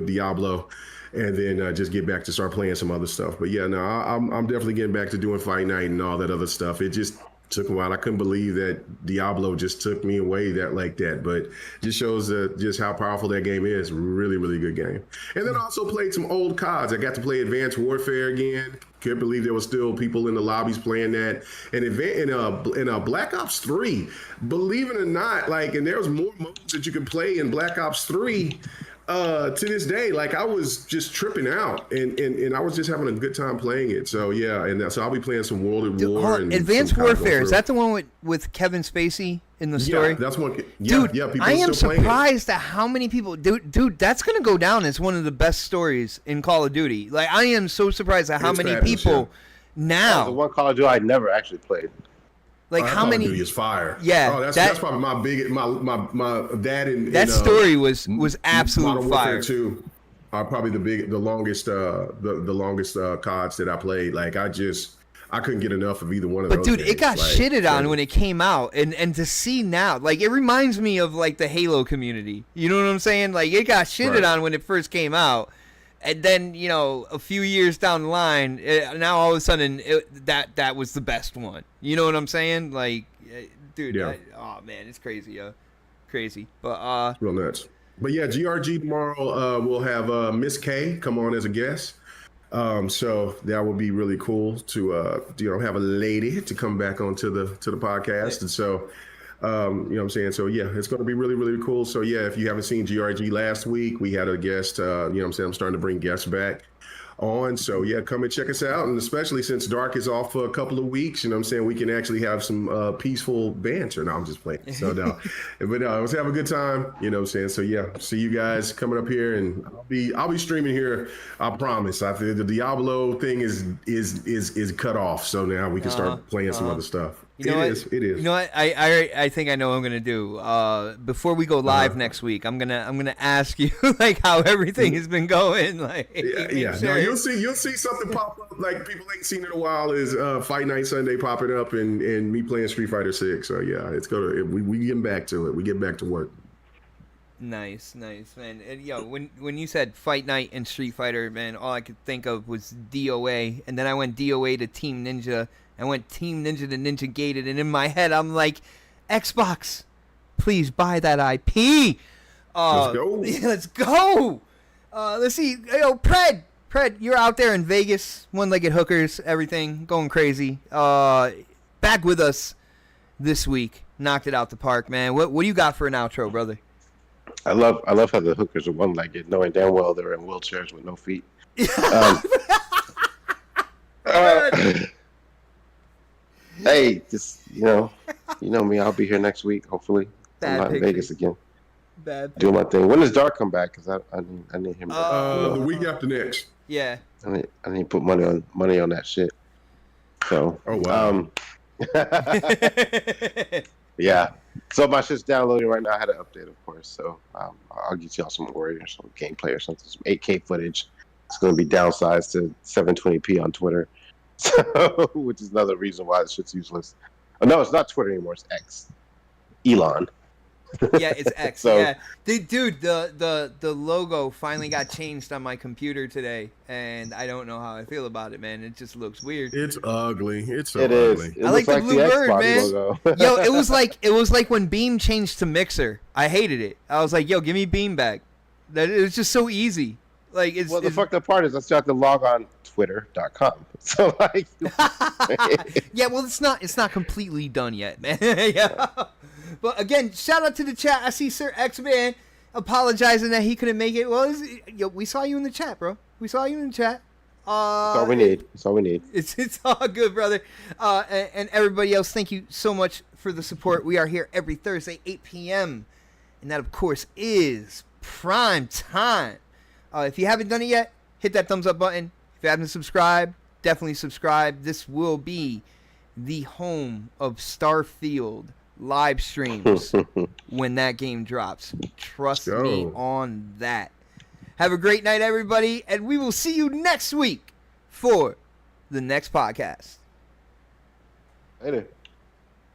Diablo, and then just get back to start playing some other stuff. But yeah, no, I'm definitely getting back to doing Fight Night and all that other stuff. It just took a while. I couldn't believe that Diablo just took me away like that, but just shows just how powerful that game is. Really, really good game. And then I also played some old CODs. I got to play Advanced Warfare again. Couldn't believe there was still people in the lobbies playing that. And in Black Ops 3, believe it or not, and there was more modes that you could play in Black Ops 3 to this day. Like, I was just tripping out, and I was just having a good time playing it. So yeah, and so I'll be playing some World at War. And Advanced Warfare, is that the one with Kevin Spacey in the story? Yeah, that's one. Dude, yeah, people I am still surprised at how many people. Dude, that's gonna go down as one of the best stories in Call of Duty. Like, I am so surprised at how many people now. The one Call of Duty I never actually played. Like, how many? Call of Duty is fire. Yeah, that's probably my big my dad in that story was absolute Modern fire. Warfare 2 are probably the longest CODs that I played. Like, I couldn't get enough of either one of those. But dude, games. it got shitted on when it came out, and to see now, like, it reminds me of like the Halo community. You know what I'm saying? Like, it got shitted on when it first came out, and then a few years down the line, now all of a sudden that was the best one. You know what I'm saying? Like, dude, yeah. Oh man, it's crazy, crazy. But real nuts. But yeah, GRG tomorrow we'll have Miss K come on as a guest. So that would be really cool to have a lady to come back onto the podcast. And so you know what I'm saying? So yeah, it's going to be really, really cool. So yeah, if you haven't seen GRG last week, we had a guest, you know what I'm saying? I'm starting to bring guests back on. So yeah, come and check us out. And especially since Dark is off for a couple of weeks, you know what I'm saying? We can actually have some peaceful banter. No, I'm just playing. So no, but let's have a good time. You know what I'm saying? So yeah, see you guys coming up here, and I'll be streaming here. I promise. I think the Diablo thing is cut off. So now we can start playing some other stuff. It is. You know what? I think I know what I'm gonna do. Before we go live next week, I'm gonna ask you like how everything has been going. Like, yeah. Sure. No, you'll see something pop up like people ain't seen in a while. Is Fight Night Sunday popping up and me playing Street Fighter 6. So yeah, it's we getting back to it. We get back to work. Nice, man. And when you said Fight Night and Street Fighter, man, all I could think of was DOA, and then I went DOA to Team Ninja. I went Team Ninja to Ninja Gated, and in my head, I'm like, Xbox, please buy that IP. Let's go. Let's go. Let's see. Pred, you're out there in Vegas, one-legged hookers, everything, going crazy. Back with us this week. Knocked it out the park, man. What do you got for an outro, brother? I love how the hookers are one-legged, knowing damn well they're in wheelchairs with no feet. Hey, just you know me. I'll be here next week. Hopefully, I'm not in Vegas again. Do my thing. When does Dark come back? Because I need him. The week after next. Yeah. I need to put money on that shit. So. Oh wow. Yeah. So my shit's downloading right now. I had to update, of course. So I'll get y'all some Warrior, some gameplay or something, some 8K footage. It's going to be downsized to 720p on Twitter. So, which is another reason why this shit's useless. Oh, no, it's not Twitter anymore. It's X. Elon. Yeah, it's X. So, yeah, dude, the logo finally got changed on my computer today, and I don't know how I feel about it, man. It just looks weird. It's ugly. It's so ugly. I like the blue bird, man. Yo, it was like when Beam changed to Mixer. I hated it. I was like, yo, give me Beam back. It was just so easy. Like, the fucked up part is I still have to log on Twitter.com. So like, yeah, well, it's not completely done yet, man. Yeah. But again, shout out to the chat. I see Sir X-Man apologizing that he couldn't make it. Well, we saw you in the chat, bro. We saw you in the chat. That's all we need. That's all we need. It's all good, brother. And everybody else, thank you so much for the support. We are here every Thursday, 8 p.m. And that, of course, is prime time. If you haven't done it yet, hit that thumbs up button. If you haven't subscribed, definitely subscribe. This will be the home of Starfield live streams when that game drops. Trust me on that. Have a great night, everybody, and we will see you next week for the next podcast. Later.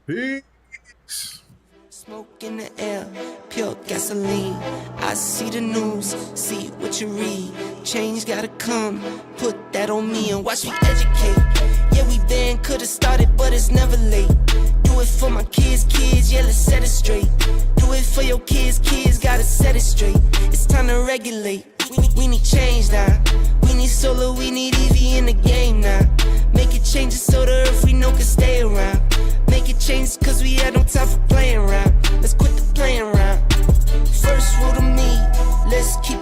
Peace. Smoke in the air, pure gasoline. I see the news, see what you read. Change gotta come, put that on me and watch me educate. Yeah, we been could've started, but it's never late. Do it for my kids, yeah, let's set it straight. Do it for your kids, gotta set it straight. It's time to regulate. We need change now. We need solar, we need EV in the game now. Make it changes so the earth we know can stay around. Make it change cause we had no time for playing around. Let's quit the playing around. First rule to me, let's keep